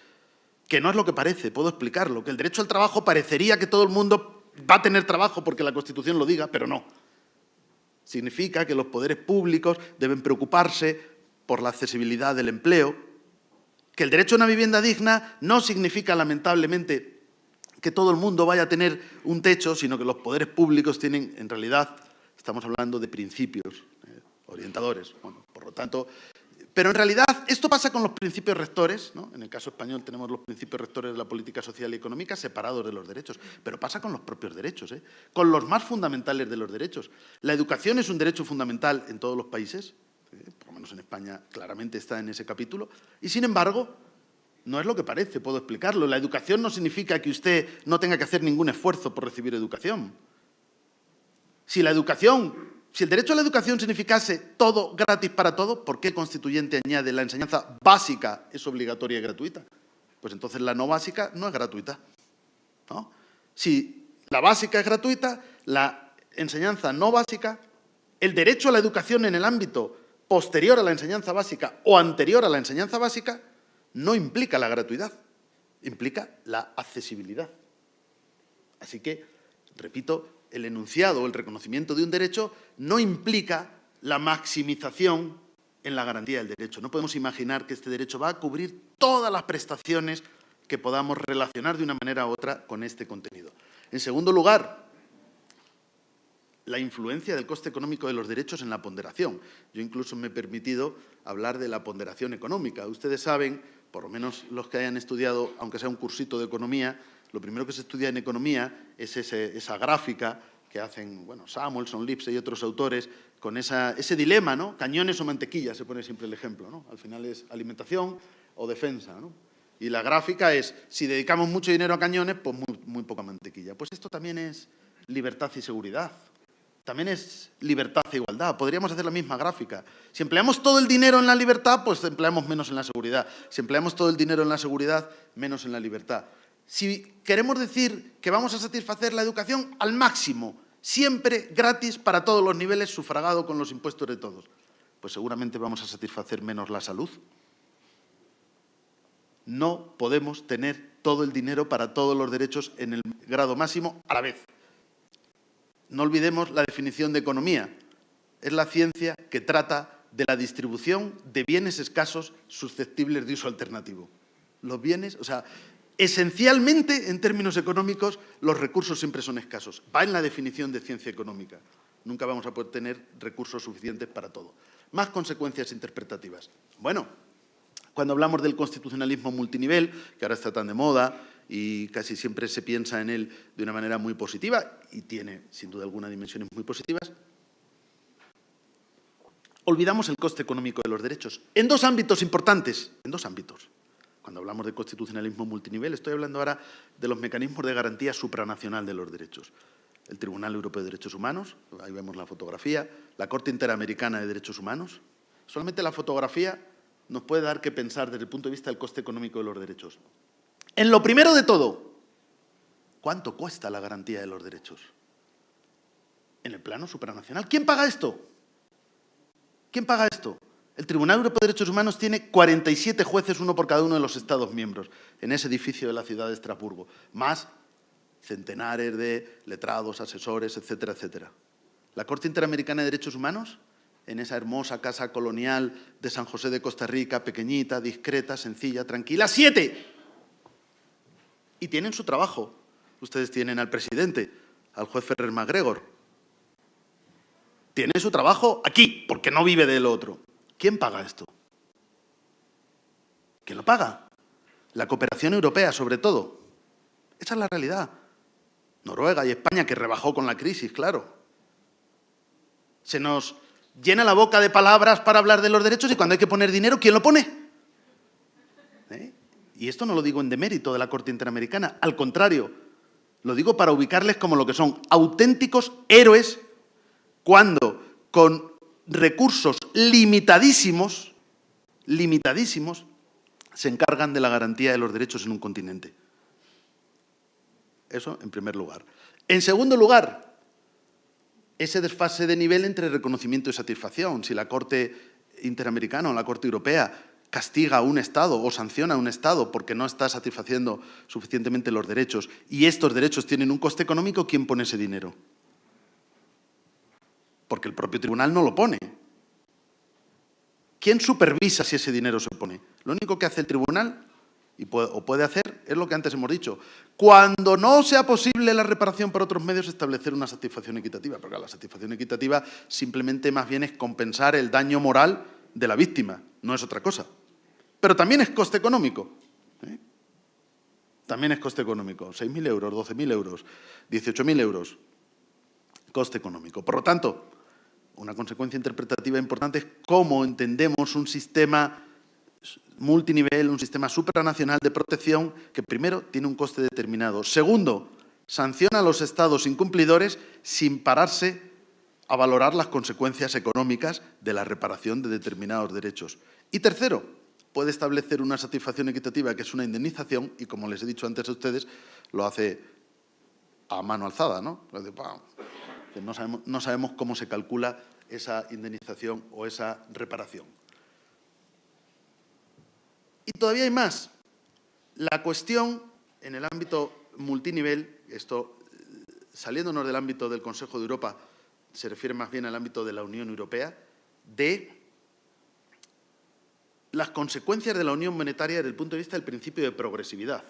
S3: Que no es lo que parece, puedo explicarlo. Que el derecho al trabajo parecería que todo el mundo va a tener trabajo porque la Constitución lo diga, pero no. Significa que los poderes públicos deben preocuparse por la accesibilidad del empleo, que el derecho a una vivienda digna no significa, lamentablemente, que todo el mundo vaya a tener un techo, sino que los poderes públicos tienen, en realidad, estamos hablando de principios orientadores. Bueno, por lo tanto, pero en realidad esto pasa con los principios rectores, ¿no? En el caso español tenemos los principios rectores de la política social y económica separados de los derechos, pero pasa con los propios derechos, con los más fundamentales de los derechos. La educación es un derecho fundamental en todos los países, por lo menos en España claramente está en ese capítulo, y sin embargo, no es lo que parece, puedo explicarlo. La educación no significa que usted no tenga que hacer ningún esfuerzo por recibir educación. Si el derecho a la educación significase todo gratis para todo, ¿por qué el constituyente añade la enseñanza básica es obligatoria y gratuita? Pues entonces la no básica no es gratuita, ¿no? Si la básica es gratuita, la enseñanza no básica, el derecho a la educación en el ámbito posterior a la enseñanza básica o anterior a la enseñanza básica no implica la gratuidad, implica la accesibilidad. Así que, repito, el enunciado o el reconocimiento de un derecho no implica la maximización en la garantía del derecho. No podemos imaginar que este derecho va a cubrir todas las prestaciones que podamos relacionar de una manera u otra con este contenido. En segundo lugar, la influencia del coste económico de los derechos en la ponderación. Yo incluso me he permitido hablar de la ponderación económica. Ustedes saben, por lo menos los que hayan estudiado, aunque sea un cursito de economía, lo primero que se estudia en economía es esa gráfica que hacen, bueno, Samuelson, Lipset y otros autores, con ese dilema, ¿no? Cañones o mantequilla, se pone siempre el ejemplo, ¿no? Al final es alimentación o defensa, ¿no? Y la gráfica es, si dedicamos mucho dinero a cañones, pues muy poca mantequilla. Pues esto también es libertad y seguridad. También es libertad e igualdad. Podríamos hacer la misma gráfica. Si empleamos todo el dinero en la libertad, pues empleamos menos en la seguridad. Si empleamos todo el dinero en la seguridad, menos en la libertad. Si queremos decir que vamos a satisfacer la educación al máximo, siempre gratis para todos los niveles, sufragado con los impuestos de todos, pues seguramente vamos a satisfacer menos la salud. No podemos tener todo el dinero para todos los derechos en el grado máximo a la vez. No olvidemos la definición de economía. Es la ciencia que trata de la distribución de bienes escasos susceptibles de uso alternativo. Los bienes, o sea, esencialmente, en términos económicos, los recursos siempre son escasos. Va en la definición de ciencia económica. Nunca vamos a poder tener recursos suficientes para todo. Más consecuencias interpretativas. Bueno, cuando hablamos del constitucionalismo multinivel, que ahora está tan de moda y casi siempre se piensa en él de una manera muy positiva, y tiene, sin duda alguna, dimensiones muy positivas, olvidamos el coste económico de los derechos. En dos ámbitos importantes, en dos ámbitos. Cuando hablamos de constitucionalismo multinivel, estoy hablando ahora de los mecanismos de garantía supranacional de los derechos. El Tribunal Europeo de Derechos Humanos, ahí vemos la fotografía, la Corte Interamericana de Derechos Humanos. Solamente la fotografía nos puede dar que pensar desde el punto de vista del coste económico de los derechos. En lo primero de todo, ¿cuánto cuesta la garantía de los derechos? en el plano supranacional. ¿Quién paga esto? ¿Quién paga esto? El Tribunal Europeo de Derechos Humanos tiene 47 jueces, uno por cada uno de los Estados miembros, en ese edificio de la ciudad de Estrasburgo, más centenares de letrados, asesores, etcétera, etcétera. La Corte Interamericana de Derechos Humanos, en esa hermosa casa colonial de San José de Costa Rica, pequeñita, discreta, sencilla, tranquila, 7. Y tienen su trabajo. Ustedes tienen al presidente, al juez Ferrer MacGregor. Tiene su trabajo aquí, porque no vive de lo otro. ¿Quién paga esto? ¿Quién lo paga? La cooperación europea, sobre todo. Esa es la realidad. Noruega y España, que rebajó con la crisis, claro. Se nos llena la boca de palabras para hablar de los derechos y cuando hay que poner dinero, ¿quién lo pone? Y esto no lo digo en demérito de la Corte Interamericana, al contrario, lo digo para ubicarles como lo que son auténticos héroes cuando con recursos limitadísimos, se encargan de la garantía de los derechos en un continente. Eso en primer lugar. En segundo lugar, ese desfase de nivel entre reconocimiento y satisfacción. Si la Corte Interamericana o la Corte Europea castiga a un Estado o sanciona a un Estado porque no está satisfaciendo suficientemente los derechos y estos derechos tienen un coste económico, ¿quién pone ese dinero? Porque el propio tribunal no lo pone. ¿Quién supervisa si ese dinero se pone? Lo único que hace el tribunal o puede hacer es lo que antes hemos dicho. Cuando no sea posible la reparación por otros medios, establecer una satisfacción equitativa. Porque la satisfacción equitativa simplemente más bien es compensar el daño moral de la víctima, no es otra cosa. Pero también es coste económico. También es coste económico. 6.000 euros, 12.000 euros, 18.000 euros. Coste económico. Por lo tanto, una consecuencia interpretativa importante es cómo entendemos un sistema multinivel, un sistema supranacional de protección que primero tiene un coste determinado. Segundo, sanciona a los Estados incumplidores sin pararse a valorar las consecuencias económicas de la reparación de determinados derechos. Y tercero, puede establecer una satisfacción equitativa que es una indemnización y, como les he dicho antes a ustedes, lo hace a mano alzada, ¿no? No sabemos cómo se calcula esa indemnización o esa reparación. Y todavía hay más. La cuestión en el ámbito multinivel, esto saliéndonos del ámbito del Consejo de Europa, se refiere más bien al ámbito de la Unión Europea, de las consecuencias de la unión monetaria desde el punto de vista del principio de progresividad.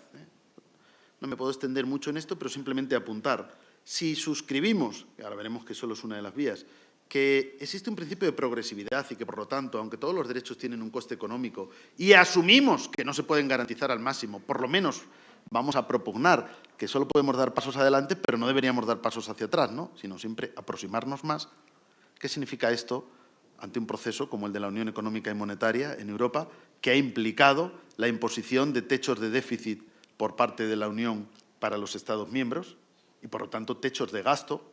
S3: No me puedo extender mucho en esto, pero simplemente apuntar. Si suscribimos, y ahora veremos que solo es una de las vías, que existe un principio de progresividad y que, por lo tanto, aunque todos los derechos tienen un coste económico y asumimos que no se pueden garantizar al máximo, por lo menos vamos a propugnar que solo podemos dar pasos adelante, pero no deberíamos dar pasos hacia atrás, ¿no? Sino siempre aproximarnos más. ¿Qué significa esto ante un proceso como el de la Unión Económica y Monetaria en Europa, que ha implicado la imposición de techos de déficit por parte de la Unión para los Estados miembros y, por lo tanto, techos de gasto?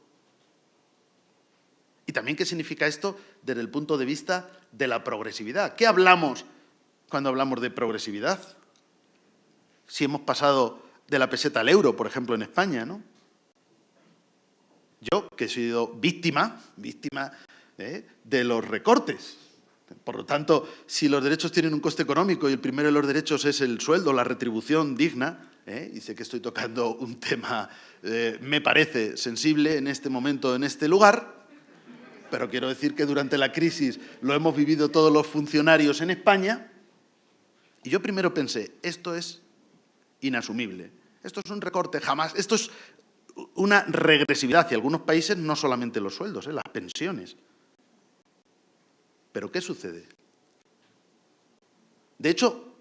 S3: Y también qué significa esto desde el punto de vista de la progresividad. ¿Qué hablamos cuando hablamos de progresividad? Si hemos pasado de la peseta al euro, por ejemplo, en España, ¿no? Yo, que he sido víctima de los recortes. Por lo tanto, si los derechos tienen un coste económico y el primero de los derechos es el sueldo, la retribución digna, y sé que estoy tocando un tema, me parece, sensible en este momento, en este lugar, pero quiero decir que durante la crisis lo hemos vivido todos los funcionarios en España, y yo primero pensé, esto es inasumible, esto es un recorte jamás, esto es una regresividad, y algunos países no solamente los sueldos, las pensiones. ¿Pero qué sucede? De hecho,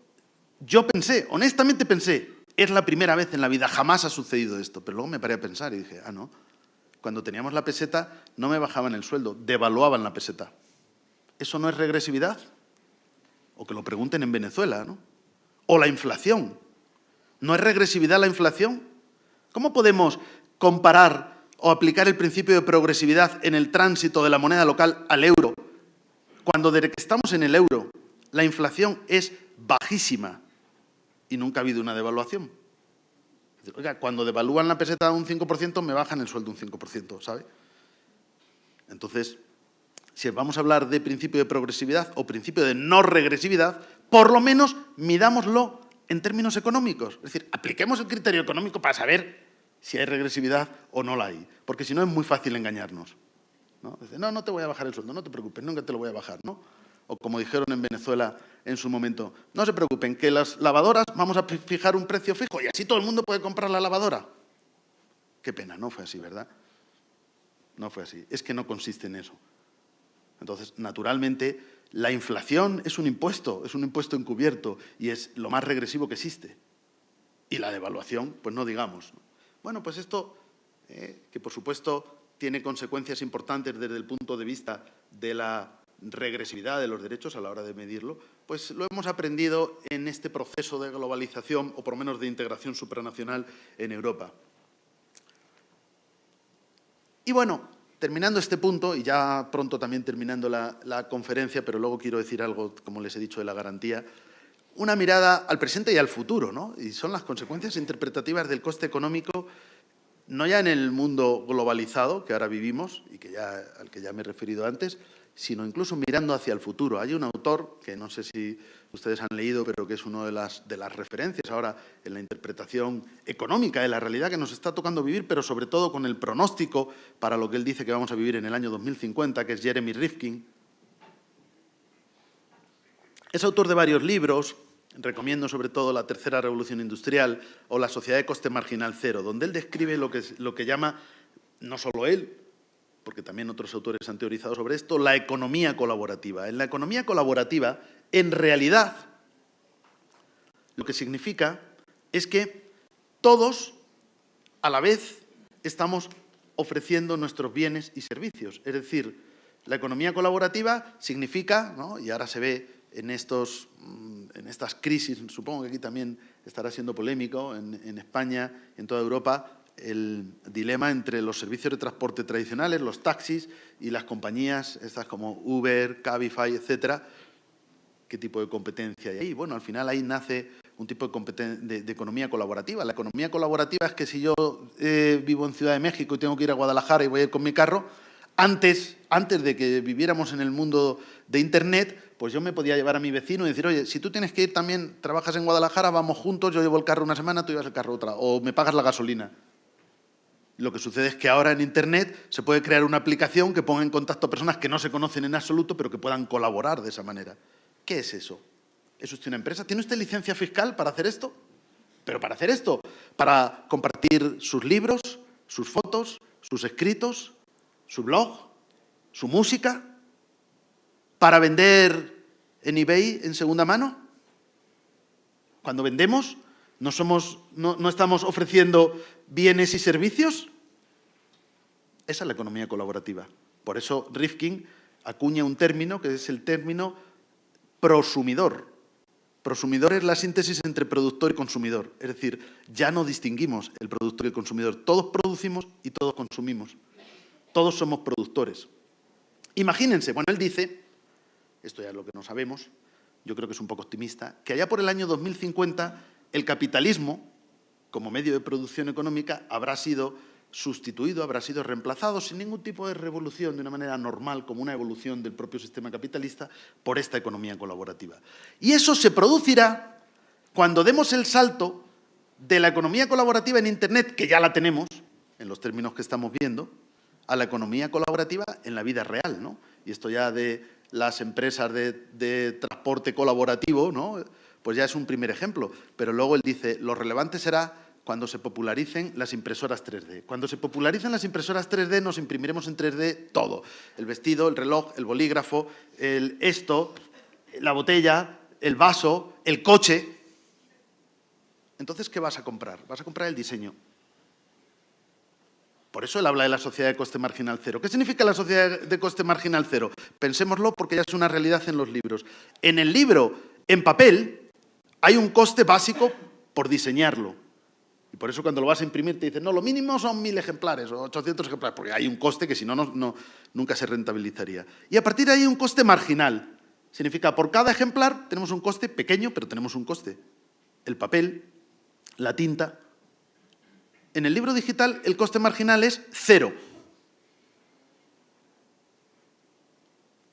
S3: yo pensé, honestamente pensé, es la primera vez en la vida, jamás ha sucedido esto, pero luego me paré a pensar y dije, no, cuando teníamos la peseta no me bajaban el sueldo, devaluaban la peseta. ¿Eso no es regresividad? O que lo pregunten en Venezuela, ¿no? O la inflación. ¿No es regresividad la inflación? ¿Cómo podemos comparar o aplicar el principio de progresividad en el tránsito de la moneda local al euro, cuando desde que estamos en el euro la inflación es bajísima y nunca ha habido una devaluación? Oiga, cuando devalúan la peseta un 5%, me bajan el sueldo un 5%, ¿sabe? Entonces, si vamos a hablar de principio de progresividad o principio de no regresividad, por lo menos midámoslo en términos económicos. Es decir, apliquemos el criterio económico para saber si hay regresividad o no la hay. Porque si no, es muy fácil engañarnos, ¿no? Dice, no, no te voy a bajar el sueldo, no te preocupes, nunca te lo voy a bajar, ¿no? O como dijeron en Venezuela en su momento, no se preocupen, que las lavadoras vamos a fijar un precio fijo y así todo el mundo puede comprar la lavadora. Qué pena, no fue así, ¿verdad? No fue así. Es que no consiste en eso. Entonces, naturalmente, la inflación es un impuesto encubierto y es lo más regresivo que existe. Y la devaluación, pues no digamos. Bueno, pues esto, que por supuesto tiene consecuencias importantes desde el punto de vista de la regresividad de los derechos a la hora de medirlo, pues lo hemos aprendido en este proceso de globalización o por lo menos de integración supranacional en Europa. Y bueno, terminando este punto, y ya pronto también terminando la conferencia, pero luego quiero decir algo, como les he dicho, de la garantía, una mirada al presente y al futuro, ¿no? Y son las consecuencias interpretativas del coste económico, no ya en el mundo globalizado que ahora vivimos y al que ya me he referido antes, sino incluso mirando hacia el futuro. Hay un autor, que no sé si ustedes han leído, pero que es una de las referencias ahora en la interpretación económica de la realidad que nos está tocando vivir, pero sobre todo con el pronóstico para lo que él dice que vamos a vivir en el año 2050, que es Jeremy Rifkin. Es autor de varios libros, recomiendo sobre todo La tercera revolución industrial o La sociedad de coste marginal cero, donde él describe lo que llama, no solo él, porque también otros autores han teorizado sobre esto, la economía colaborativa. En la economía colaborativa, en realidad, lo que significa es que todos, a la vez, estamos ofreciendo nuestros bienes y servicios. Es decir, la economía colaborativa significa, ¿no?, y ahora se ve en estas crisis, supongo que aquí también estará siendo polémico, en España, en toda Europa, el dilema entre los servicios de transporte tradicionales, los taxis, y las compañías, estas como Uber, Cabify, etcétera. ¿Qué tipo de competencia hay ahí? Bueno, al final ahí nace un tipo de economía colaborativa. La economía colaborativa es que si yo vivo en Ciudad de México y tengo que ir a Guadalajara y voy a ir con mi carro, antes de que viviéramos en el mundo de Internet, pues yo me podía llevar a mi vecino y decir, oye, si tú tienes que ir también, trabajas en Guadalajara, vamos juntos, yo llevo el carro una semana, tú llevas el carro otra, o me pagas la gasolina. Lo que sucede es que ahora en Internet se puede crear una aplicación que ponga en contacto a personas que no se conocen en absoluto, pero que puedan colaborar de esa manera. ¿Qué es eso? ¿Es usted una empresa? ¿Tiene usted licencia fiscal para hacer esto? Pero para hacer esto, para compartir sus libros, sus fotos, sus escritos, su blog, su música, para vender en eBay en segunda mano. Cuando vendemos, ¿no estamos ofreciendo bienes y servicios? Esa es la economía colaborativa. Por eso Rifkin acuña un término que es el término prosumidor. Prosumidor es la síntesis entre productor y consumidor. Es decir, ya no distinguimos el productor y el consumidor. Todos producimos y todos consumimos. Todos somos productores. Imagínense, bueno, él dice, esto ya es lo que no sabemos, yo creo que es un poco optimista, que allá por el año 2050 el capitalismo, como medio de producción económica, habrá sido sustituido, habrá sido reemplazado sin ningún tipo de revolución, de una manera normal, como una evolución del propio sistema capitalista, por esta economía colaborativa. Y eso se producirá cuando demos el salto de la economía colaborativa en Internet, que ya la tenemos, en los términos que estamos viendo, a la economía colaborativa en la vida real, ¿no? Y esto ya de las empresas de transporte colaborativo, ¿no?, pues ya es un primer ejemplo. Pero luego él dice, lo relevante será cuando se popularicen las impresoras 3D. Cuando se popularicen las impresoras 3D, nos imprimiremos en 3D todo. El vestido, el reloj, el bolígrafo, la botella, el vaso, el coche. Entonces, ¿qué vas a comprar? Vas a comprar el diseño. Por eso él habla de la sociedad de coste marginal cero. ¿Qué significa la sociedad de coste marginal cero? Pensémoslo porque ya es una realidad en los libros. En el libro, en papel, hay un coste básico por diseñarlo. Y por eso cuando lo vas a imprimir te dicen, no, lo mínimo son 1000 ejemplares o 800 ejemplares, porque hay un coste que si no, nunca se rentabilizaría. Y a partir de ahí un coste marginal. Significa, por cada ejemplar tenemos un coste pequeño, pero tenemos un coste. El papel, la tinta. En el libro digital el coste marginal es 0.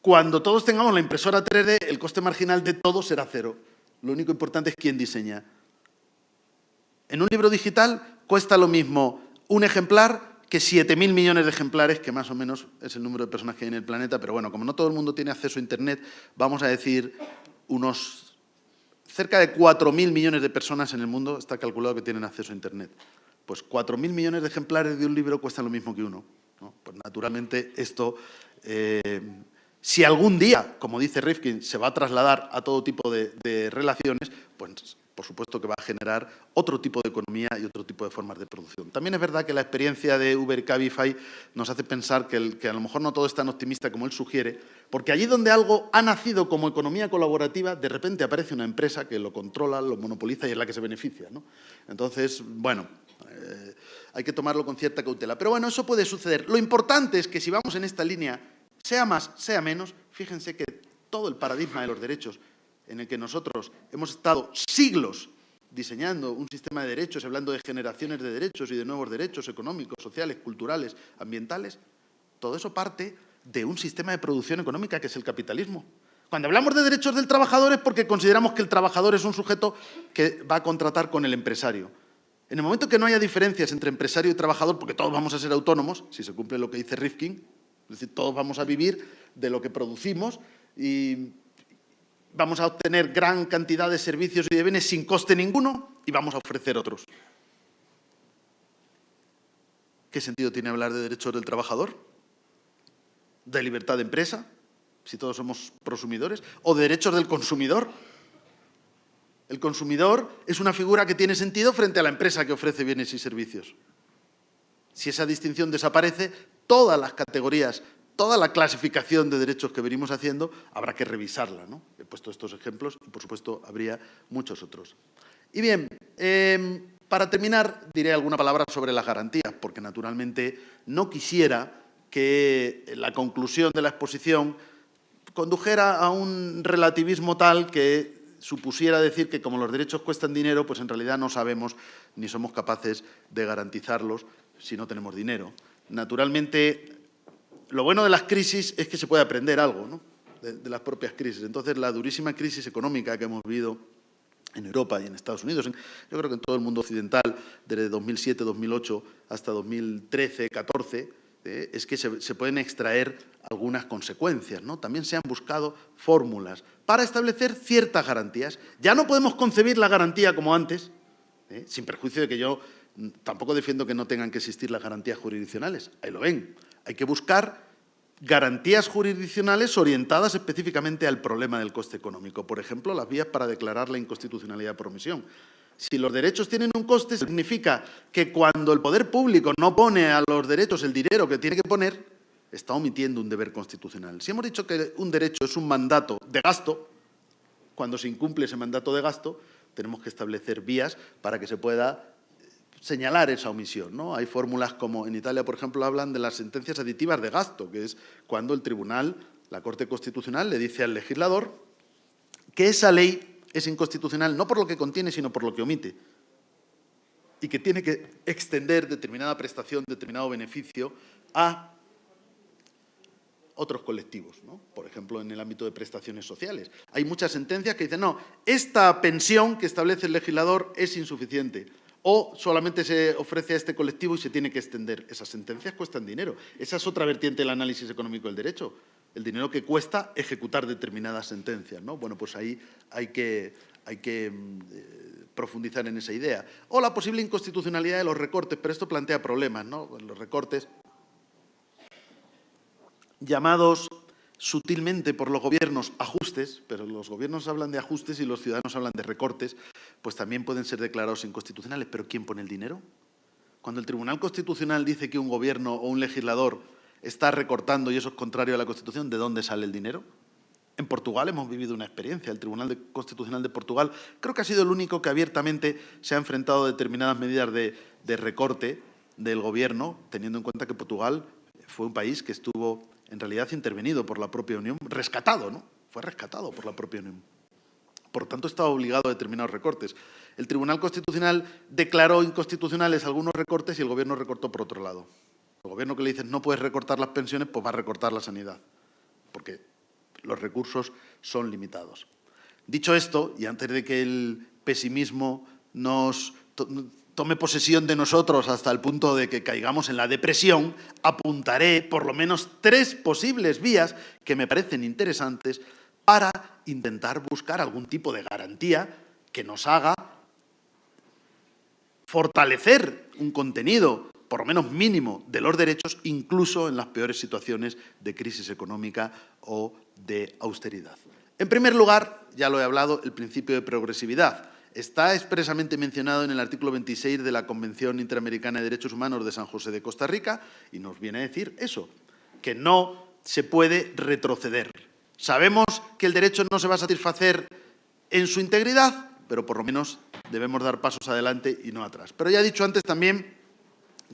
S3: Cuando todos tengamos la impresora 3D, el coste marginal de todo será cero. Lo único importante es quién diseña. En un libro digital cuesta lo mismo un ejemplar que 7.000 millones de ejemplares, que más o menos es el número de personas que hay en el planeta, pero bueno, como no todo el mundo tiene acceso a Internet, vamos a decir unos cerca de 4.000 millones de personas en el mundo está calculado que tienen acceso a Internet. Pues 4.000 millones de ejemplares de un libro cuestan lo mismo que uno, ¿no? Pues naturalmente esto, si algún día, como dice Rifkin, se va a trasladar a todo tipo de relaciones, pues por supuesto que va a generar otro tipo de economía y otro tipo de formas de producción. También es verdad que la experiencia de Uber y Cabify nos hace pensar que a lo mejor no todo es tan optimista como él sugiere, porque allí donde algo ha nacido como economía colaborativa, de repente aparece una empresa que lo controla, lo monopoliza y es la que se beneficia, ¿no? Entonces, bueno, hay que tomarlo con cierta cautela. Pero bueno, eso puede suceder. Lo importante es que si vamos en esta línea, sea más, sea menos, fíjense que todo el paradigma de los derechos en el que nosotros hemos estado siglos diseñando un sistema de derechos, hablando de generaciones de derechos y de nuevos derechos económicos, sociales, culturales, ambientales, todo eso parte de un sistema de producción económica que es el capitalismo. Cuando hablamos de derechos del trabajador es porque consideramos que el trabajador es un sujeto que va a contratar con el empresario. En el momento que no haya diferencias entre empresario y trabajador, porque todos vamos a ser autónomos, si se cumple lo que dice Rifkin, es decir, todos vamos a vivir de lo que producimos y vamos a obtener gran cantidad de servicios y de bienes sin coste ninguno y vamos a ofrecer otros. ¿Qué sentido tiene hablar de derechos del trabajador? ¿De libertad de empresa? Si todos somos prosumidores. ¿O de derechos del consumidor? El consumidor es una figura que tiene sentido frente a la empresa que ofrece bienes y servicios. Si esa distinción desaparece, todas las categorías, toda la clasificación de derechos que venimos haciendo, habrá que revisarla, ¿no? He puesto estos ejemplos y, por supuesto, habría muchos otros. Y bien, para terminar, diré alguna palabra sobre las garantías, porque, naturalmente, no quisiera que la conclusión de la exposición condujera a un relativismo tal que supusiera decir que, como los derechos cuestan dinero, pues en realidad no sabemos ni somos capaces de garantizarlos si no tenemos dinero. Naturalmente, lo bueno de las crisis es que se puede aprender algo, ¿no? de las propias crisis. Entonces, la durísima crisis económica que hemos vivido en Europa y en Estados Unidos, yo creo que en todo el mundo occidental, desde 2007, 2008 hasta 2013, 2014, es que se pueden extraer algunas consecuencias, ¿no? También se han buscado fórmulas para establecer ciertas garantías. Ya no podemos concebir la garantía como antes, sin perjuicio de que yo tampoco defiendo que no tengan que existir las garantías jurisdiccionales. Ahí lo ven. Hay que buscar garantías jurisdiccionales orientadas específicamente al problema del coste económico. Por ejemplo, las vías para declarar la inconstitucionalidad por omisión. Si los derechos tienen un coste, significa que cuando el poder público no pone a los derechos el dinero que tiene que poner, está omitiendo un deber constitucional. Si hemos dicho que un derecho es un mandato de gasto, cuando se incumple ese mandato de gasto, tenemos que establecer vías para que se pueda señalar esa omisión, ¿no? Hay fórmulas como en Italia, por ejemplo, hablan de las sentencias aditivas de gasto, que es cuando el tribunal, la Corte Constitucional, le dice al legislador que esa ley es inconstitucional no por lo que contiene, sino por lo que omite, y que tiene que extender determinada prestación, determinado beneficio a otros colectivos, ¿no? Por ejemplo, en el ámbito de prestaciones sociales. Hay muchas sentencias que dicen, no, esta pensión que establece el legislador es insuficiente, o solamente se ofrece a este colectivo y se tiene que extender. Esas sentencias cuestan dinero. Esa es otra vertiente del análisis económico del derecho. El dinero que cuesta ejecutar determinadas sentencias, ¿no? Bueno, pues ahí hay que profundizar en esa idea. O la posible inconstitucionalidad de los recortes, pero esto plantea problemas, ¿no? Los recortes llamados sutilmente por los gobiernos ajustes, pero los gobiernos hablan de ajustes y los ciudadanos hablan de recortes, pues también pueden ser declarados inconstitucionales. ¿Pero quién pone el dinero? Cuando el Tribunal Constitucional dice que un gobierno o un legislador está recortando y eso es contrario a la Constitución, ¿de dónde sale el dinero? En Portugal hemos vivido una experiencia. El Tribunal Constitucional de Portugal creo que ha sido el único que abiertamente se ha enfrentado a determinadas medidas de recorte del gobierno, teniendo en cuenta que Portugal fue un país que estuvo en realidad intervenido por la propia Unión, rescatado, ¿no? Fue rescatado por la propia Unión. Por tanto, estaba obligado a determinados recortes. El Tribunal Constitucional declaró inconstitucionales algunos recortes y el Gobierno recortó por otro lado. El Gobierno que le dice no puedes recortar las pensiones, pues va a recortar la sanidad. Porque los recursos son limitados. Dicho esto, y antes de que el pesimismo nos tome posesión de nosotros hasta el punto de que caigamos en la depresión, apuntaré por lo menos 3 posibles vías que me parecen interesantes para intentar buscar algún tipo de garantía que nos haga fortalecer un contenido, por lo menos mínimo, de los derechos, incluso en las peores situaciones de crisis económica o de austeridad. En primer lugar, ya lo he hablado, el principio de progresividad. Está expresamente mencionado en el artículo 26 de la Convención Interamericana de Derechos Humanos de San José de Costa Rica y nos viene a decir eso, que no se puede retroceder. Sabemos que el derecho no se va a satisfacer en su integridad, pero por lo menos debemos dar pasos adelante y no atrás. Pero ya he dicho antes también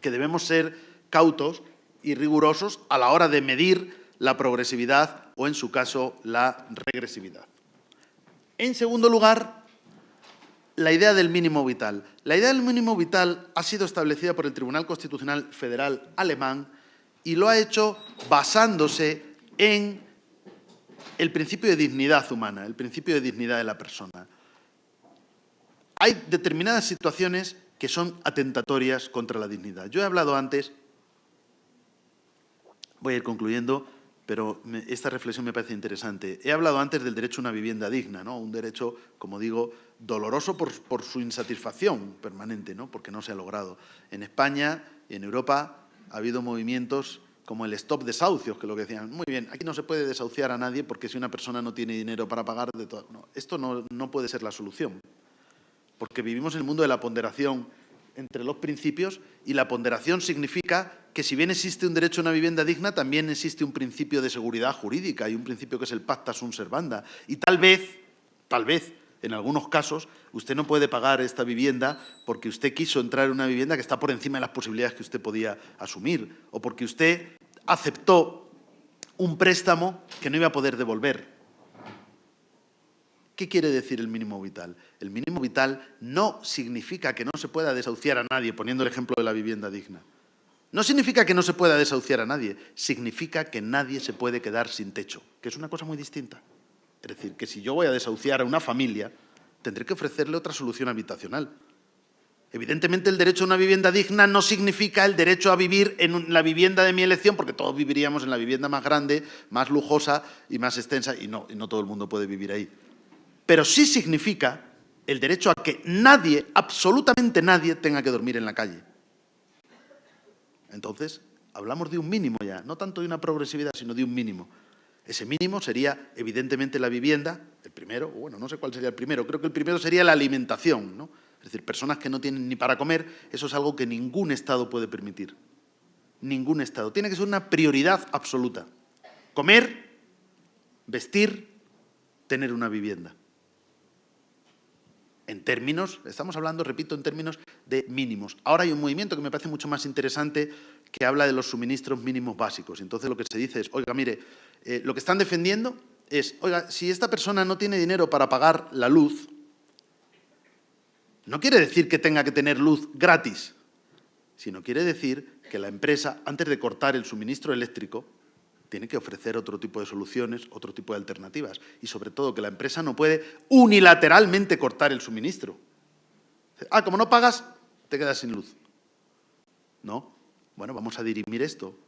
S3: que debemos ser cautos y rigurosos a la hora de medir la progresividad o, en su caso, la regresividad. En segundo lugar, la idea del mínimo vital. La idea del mínimo vital ha sido establecida por el Tribunal Constitucional Federal alemán y lo ha hecho basándose en el principio de dignidad humana, el principio de dignidad de la persona. Hay determinadas situaciones que son atentatorias contra la dignidad. Yo he hablado antes, voy a ir concluyendo, pero esta reflexión me parece interesante. He hablado antes del derecho a una vivienda digna, ¿no? Un derecho, como digo, doloroso por su insatisfacción permanente, ¿no? Porque no se ha logrado. En España y en Europa ha habido movimientos como el Stop Desahucios, que lo que decían, muy bien, aquí no se puede desahuciar a nadie porque si una persona no tiene dinero para pagar, no, esto no puede ser la solución, porque vivimos en el mundo de la ponderación entre los principios y la ponderación significa que si bien existe un derecho a una vivienda digna, también existe un principio de seguridad jurídica y un principio que es el pacta sunt servanda. Y tal vez, en algunos casos, usted no puede pagar esta vivienda porque usted quiso entrar en una vivienda que está por encima de las posibilidades que usted podía asumir o porque usted aceptó un préstamo que no iba a poder devolver. ¿Qué quiere decir el mínimo vital? El mínimo vital no significa que no se pueda desahuciar a nadie, poniendo el ejemplo de la vivienda digna. No significa que no se pueda desahuciar a nadie, significa que nadie se puede quedar sin techo, que es una cosa muy distinta. Es decir, que si yo voy a desahuciar a una familia, tendré que ofrecerle otra solución habitacional. Evidentemente, el derecho a una vivienda digna no significa el derecho a vivir en la vivienda de mi elección, porque todos viviríamos en la vivienda más grande, más lujosa y más extensa, y no todo el mundo puede vivir ahí. Pero sí significa el derecho a que nadie, absolutamente nadie, tenga que dormir en la calle. Entonces, hablamos de un mínimo ya, no tanto de una progresividad, sino de un mínimo. Ese mínimo sería, evidentemente, la vivienda, el primero, bueno, no sé cuál sería el primero, creo que el primero sería la alimentación, ¿no? Es decir, personas que no tienen ni para comer, eso es algo que ningún Estado puede permitir. Ningún Estado. Tiene que ser una prioridad absoluta. Comer, vestir, tener una vivienda. En términos, estamos hablando, repito, en términos de mínimos. Ahora hay un movimiento que me parece mucho más interesante que habla de los suministros mínimos básicos. Entonces lo que se dice es, oiga, mire, lo que están defendiendo es, oiga, si esta persona no tiene dinero para pagar la luz, no quiere decir que tenga que tener luz gratis, sino quiere decir que la empresa, antes de cortar el suministro eléctrico, tiene que ofrecer otro tipo de soluciones, otro tipo de alternativas. Y sobre todo que la empresa no puede unilateralmente cortar el suministro. Ah, como no pagas, te quedas sin luz. No. Bueno, vamos a dirimir esto.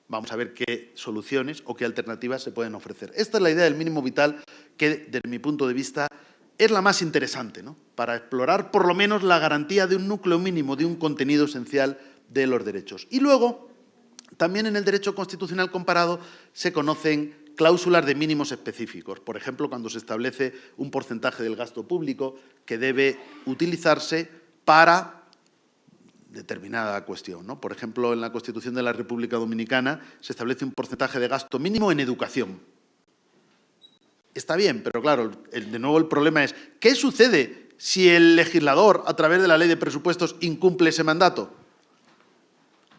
S3: Vamos a ver qué soluciones o qué alternativas se pueden ofrecer. Esta es la idea del mínimo vital que, desde mi punto de vista, es la más interesante, ¿no? Para explorar por lo menos la garantía de un núcleo mínimo, de un contenido esencial de los derechos. Y luego, también en el derecho constitucional comparado se conocen cláusulas de mínimos específicos. Por ejemplo, cuando se establece un porcentaje del gasto público que debe utilizarse para determinada cuestión, ¿no? Por ejemplo, en la Constitución de la República Dominicana se establece un porcentaje de gasto mínimo en educación. Está bien, pero claro, de nuevo el problema es, ¿qué sucede si el legislador, a través de la ley de presupuestos, incumple ese mandato?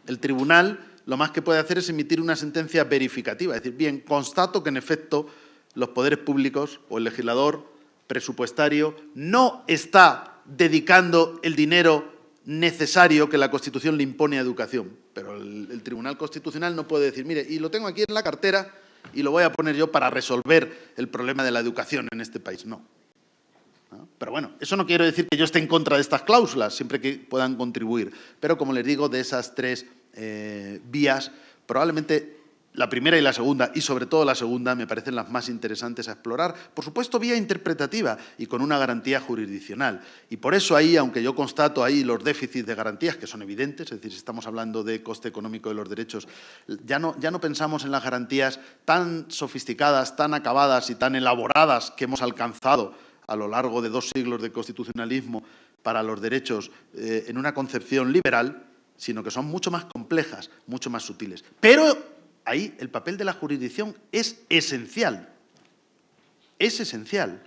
S3: El tribunal lo más que puede hacer es emitir una sentencia verificativa, es decir, bien, constato que en efecto los poderes públicos o el legislador presupuestario no está dedicando el dinero necesario que la Constitución le impone a educación. Pero el Tribunal Constitucional no puede decir, mire, y lo tengo aquí en la cartera y lo voy a poner yo para resolver el problema de la educación en este país. No. ¿No? Pero bueno, eso no quiere decir que yo esté en contra de estas cláusulas, siempre que puedan contribuir. Pero como les digo, de esas tres vías, probablemente la primera y la segunda, y sobre todo la segunda, me parecen las más interesantes a explorar. Por supuesto, vía interpretativa y con una garantía jurisdiccional. Y por eso ahí, aunque yo constato ahí los déficits de garantías, que son evidentes, es decir, si estamos hablando de coste económico de los derechos, ya no pensamos en las garantías tan sofisticadas, tan acabadas y tan elaboradas que hemos alcanzado a lo largo de 2 siglos de constitucionalismo para los derechos en una concepción liberal, sino que son mucho más complejas, mucho más sutiles. Pero ahí el papel de la jurisdicción es esencial. Es esencial.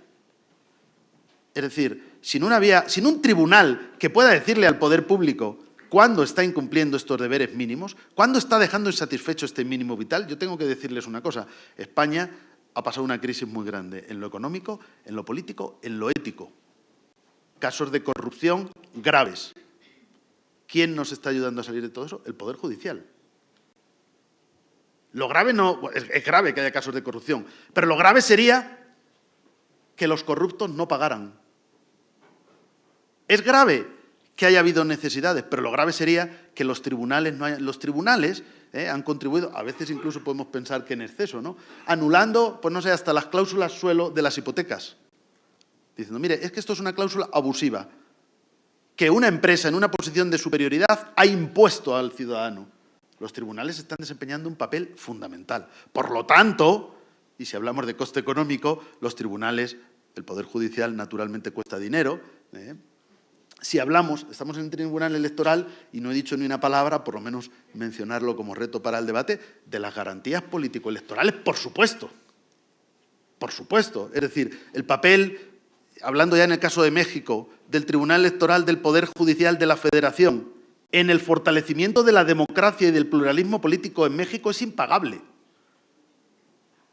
S3: Es decir, sin un tribunal que pueda decirle al poder público cuándo está incumpliendo estos deberes mínimos, cuándo está dejando insatisfecho este mínimo vital, yo tengo que decirles una cosa. España ha pasado una crisis muy grande en lo económico, en lo político, en lo ético. Casos de corrupción graves. ¿Quién nos está ayudando a salir de todo eso? El Poder Judicial. Lo grave no, es grave que haya casos de corrupción, pero lo grave sería que los corruptos no pagaran. Es grave que haya habido necesidades, pero lo grave sería que los tribunales han contribuido, a veces incluso podemos pensar que en exceso, ¿no? Anulando, pues no sé, hasta las cláusulas suelo de las hipotecas. Diciendo, mire, es que esto es una cláusula abusiva, que una empresa en una posición de superioridad ha impuesto al ciudadano. Los tribunales están desempeñando un papel fundamental. Por lo tanto, y si hablamos de coste económico, los tribunales, el Poder Judicial naturalmente cuesta dinero. Si estamos en un tribunal electoral y no he dicho ni una palabra, por lo menos mencionarlo como reto para el debate, de las garantías político-electorales, por supuesto. Por supuesto. Es decir, el papel, hablando ya en el caso de México, del Tribunal Electoral del Poder Judicial de la Federación, en el fortalecimiento de la democracia y del pluralismo político en México es impagable.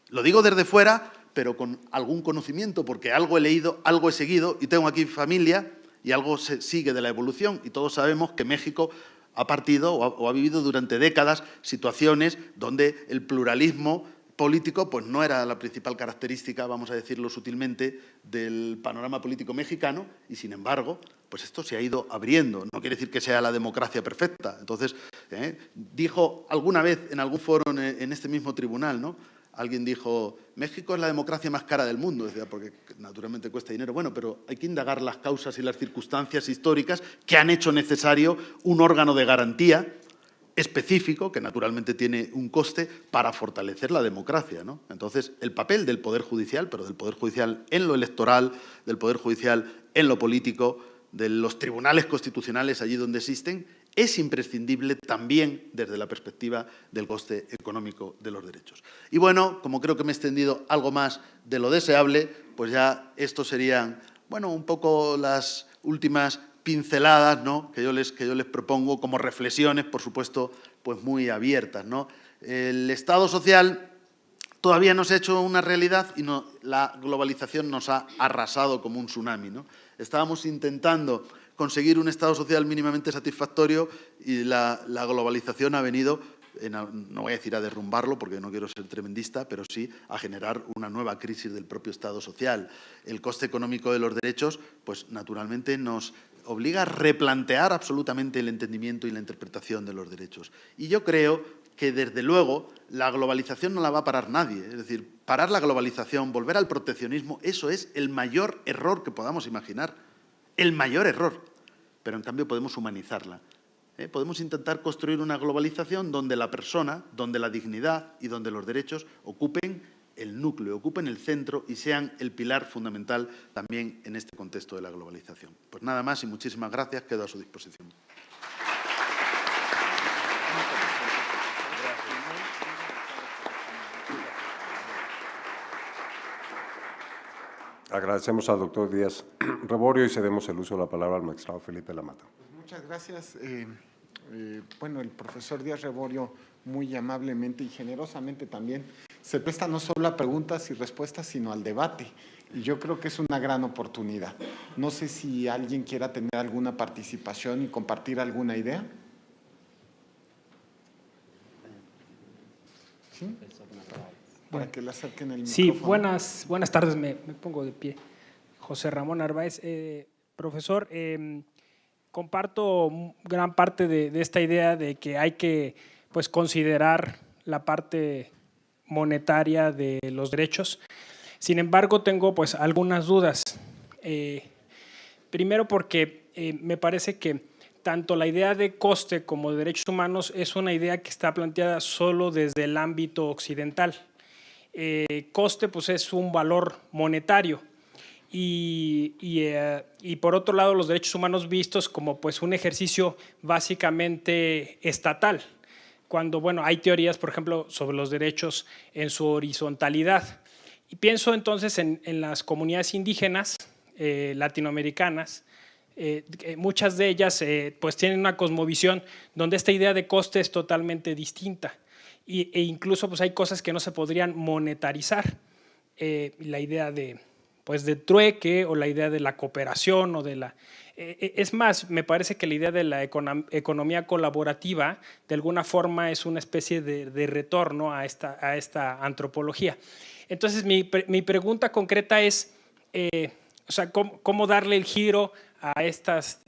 S3: Lo digo desde fuera, pero con algún conocimiento, porque algo he leído, algo he seguido, y tengo aquí familia, y algo se sigue de la evolución, y todos sabemos que México ha partido o ha vivido durante décadas situaciones donde el pluralismo político pues no era la principal característica, vamos a decirlo sutilmente, del panorama político mexicano, y sin embargo, pues esto se ha ido abriendo. No quiere decir que sea la democracia perfecta. Entonces, dijo alguna vez en algún foro en este mismo tribunal, ¿no? Alguien dijo, México es la democracia más cara del mundo, decía, porque naturalmente cuesta dinero. Bueno, pero hay que indagar las causas y las circunstancias históricas que han hecho necesario un órgano de garantía específico, que naturalmente tiene un coste, para fortalecer la democracia, ¿no? Entonces, el papel del Poder Judicial, pero del Poder Judicial en lo electoral, del Poder Judicial en lo político, de los tribunales constitucionales allí donde existen, es imprescindible también desde la perspectiva del coste económico de los derechos. Y bueno, como creo que me he extendido algo más de lo deseable, pues ya estos serían, bueno, un poco las últimas pinceladas, ¿no?, que yo les propongo como reflexiones, por supuesto, pues muy abiertas, ¿no? El Estado social todavía no se ha hecho una realidad y la globalización nos ha arrasado como un tsunami, ¿no? Estábamos intentando conseguir un Estado social mínimamente satisfactorio y la globalización ha venido, no voy a decir a derrumbarlo porque no quiero ser tremendista, pero sí a generar una nueva crisis del propio Estado social. El coste económico de los derechos, pues naturalmente nos obliga a replantear absolutamente el entendimiento y la interpretación de los derechos. Y yo creo que, desde luego, la globalización no la va a parar nadie. Es decir, parar la globalización, volver al proteccionismo, eso es el mayor error que podamos imaginar. El mayor error. Pero, en cambio, podemos humanizarla. Podemos intentar construir una globalización donde la persona, donde la dignidad y donde los derechos ocupen el núcleo, ocupen el centro y sean el pilar fundamental también en este contexto de la globalización. Pues nada más y muchísimas gracias, quedo a su disposición.
S1: Agradecemos al doctor Díaz Reborio y cedemos el uso de la palabra al magistrado Felipe Lamata.
S4: Pues muchas gracias. Bueno, el profesor Díaz Reborio muy amablemente y generosamente también se presta no solo a preguntas y respuestas, sino al debate. Y yo creo que es una gran oportunidad. No sé si alguien quiera tener alguna participación y compartir alguna idea. ¿Sí? para que le acerquen el
S5: Sí,
S4: micrófono.
S5: buenas tardes, me pongo de pie. José Ramón Narváez. Profesor, comparto gran parte de esta idea de que hay que pues, considerar la parte monetaria de los derechos. Sin embargo, tengo pues, algunas dudas. Primero porque me parece que tanto la idea de coste como de derechos humanos es una idea que está planteada solo desde el ámbito occidental. Coste pues, es un valor monetario y por otro lado los derechos humanos vistos como pues, un ejercicio básicamente estatal, cuando bueno, hay teorías, por ejemplo, sobre los derechos en su horizontalidad. Y pienso entonces en las comunidades indígenas latinoamericanas. Muchas de ellas pues tienen una cosmovisión donde esta idea de coste es totalmente distinta e incluso pues hay cosas que no se podrían monetarizar. La idea de trueque o la idea de la cooperación o de la… es más, me parece que la idea de la economía colaborativa de alguna forma es una especie de retorno a esta antropología. Entonces mi pregunta concreta es… o sea, ¿cómo darle el giro a estas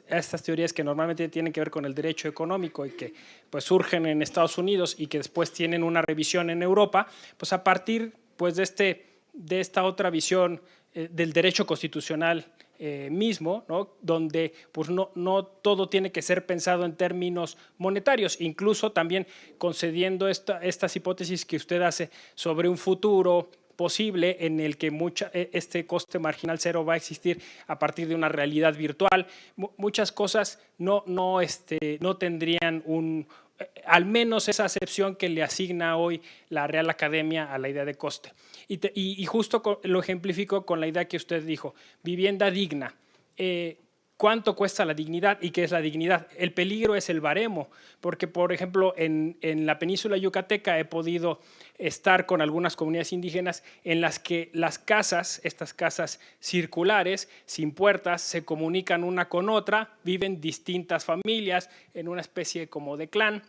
S5: teorías que normalmente tienen que ver con el derecho económico y que pues, surgen en Estados Unidos y que después tienen una revisión en Europa, pues a partir pues, de esta otra visión del derecho constitucional mismo, ¿no? Donde pues, no todo tiene que ser pensado en términos monetarios, incluso también concediendo estas hipótesis que usted hace sobre un futuro posible en el que este coste marginal cero va a existir a partir de una realidad virtual. Muchas cosas no tendrían al menos esa acepción que le asigna hoy la Real Academia a la idea de coste. Y justo lo ejemplifico con la idea que usted dijo, vivienda digna. ¿Cuánto cuesta la dignidad y qué es la dignidad? El peligro es el baremo, porque, por ejemplo, en la península yucateca he podido estar con algunas comunidades indígenas en las que las casas, estas casas circulares, sin puertas, se comunican una con otra, viven distintas familias en una especie como de clan,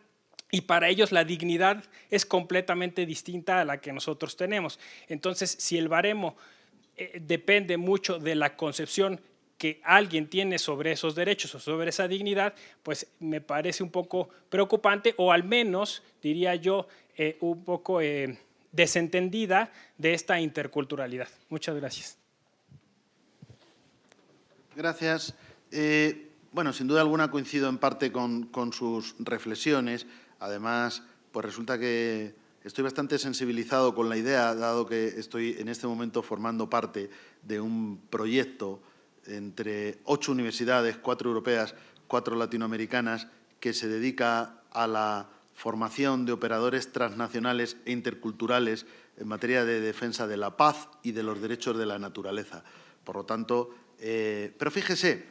S5: y para ellos la dignidad es completamente distinta a la que nosotros tenemos. Entonces, si el baremo depende mucho de la concepción que alguien tiene sobre esos derechos o sobre esa dignidad, pues me parece un poco preocupante o al menos, diría yo, un poco desentendida de esta interculturalidad. Muchas gracias.
S3: Gracias. Bueno, sin duda alguna coincido en parte con sus reflexiones. Además, pues resulta que estoy bastante sensibilizado con la idea, dado que estoy en este momento formando parte de un proyecto entre 8 universidades, 4 europeas, 4 latinoamericanas, que se dedica a la formación de operadores transnacionales e interculturales en materia de defensa de la paz y de los derechos de la naturaleza. Por lo tanto, pero fíjese,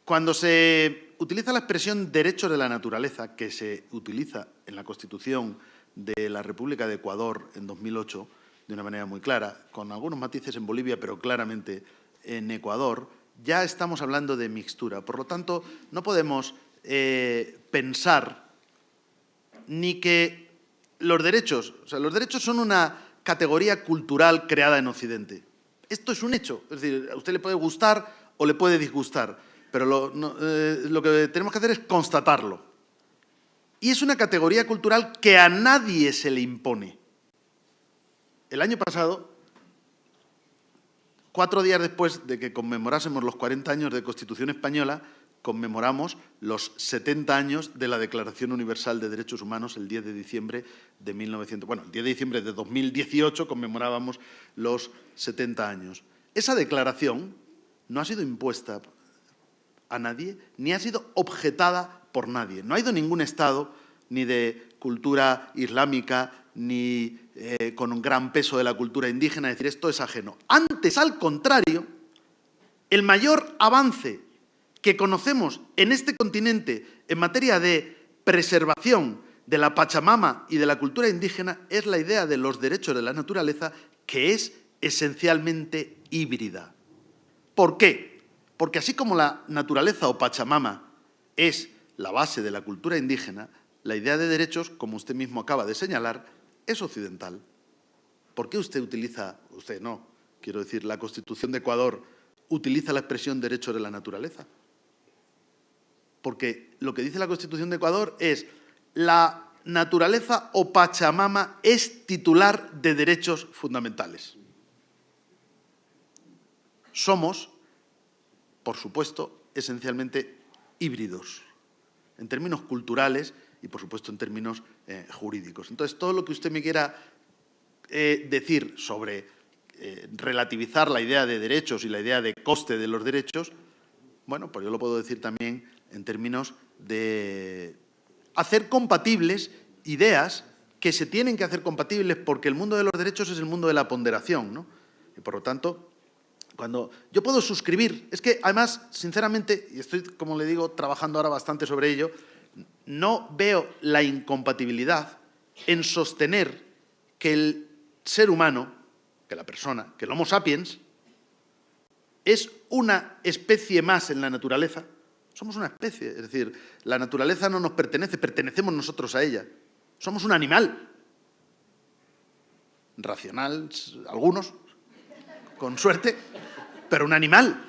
S3: cuando se utiliza la expresión derechos de la naturaleza, que se utiliza en la Constitución de la República de Ecuador en 2008, de una manera muy clara, con algunos matices en Bolivia, pero claramente en Ecuador, ya estamos hablando de mixtura. Por lo tanto, no podemos pensar ni que los derechos son una categoría cultural creada en Occidente. Esto es un hecho. Es decir, a usted le puede gustar o le puede disgustar, pero lo que tenemos que hacer es constatarlo. Y es una categoría cultural que a nadie se le impone. El año pasado, 4 días después de que conmemorásemos los 40 años de Constitución Española, conmemoramos los 70 años de la Declaración Universal de Derechos Humanos el 10 de diciembre de 1900. Bueno, el 10 de diciembre de 2018 conmemorábamos los 70 años. Esa declaración no ha sido impuesta a nadie, ni ha sido objetada por nadie. No ha ido ningún Estado, ni de cultura islámica, ni con un gran peso de la cultura indígena, decir esto es ajeno. Antes, al contrario, el mayor avance que conocemos en este continente en materia de preservación de la Pachamama y de la cultura indígena es la idea de los derechos de la naturaleza, que es esencialmente híbrida. ¿Por qué? Porque así como la naturaleza o Pachamama es la base de la cultura indígena, la idea de derechos, como usted mismo acaba de señalar, es occidental. ¿Por qué usted utiliza, usted no, quiero decir, la Constitución de Ecuador utiliza la expresión derechos de la naturaleza? Porque lo que dice la Constitución de Ecuador es la naturaleza o Pachamama es titular de derechos fundamentales. Somos, por supuesto, esencialmente híbridos, en términos culturales y, por supuesto, en términos jurídicos. Entonces, todo lo que usted me quiera decir sobre relativizar la idea de derechos y la idea de coste de los derechos, bueno, pues yo lo puedo decir también en términos de hacer compatibles ideas que se tienen que hacer compatibles porque el mundo de los derechos es el mundo de la ponderación, ¿no? Y, por lo tanto, cuando yo puedo suscribir, es que además, sinceramente, y estoy, como le digo, trabajando ahora bastante sobre ello, no veo la incompatibilidad en sostener que el ser humano, que la persona, que el Homo sapiens, es una especie más en la naturaleza. Somos una especie, es decir, la naturaleza no nos pertenece, pertenecemos nosotros a ella. Somos un animal, racional, algunos, con suerte, pero un animal.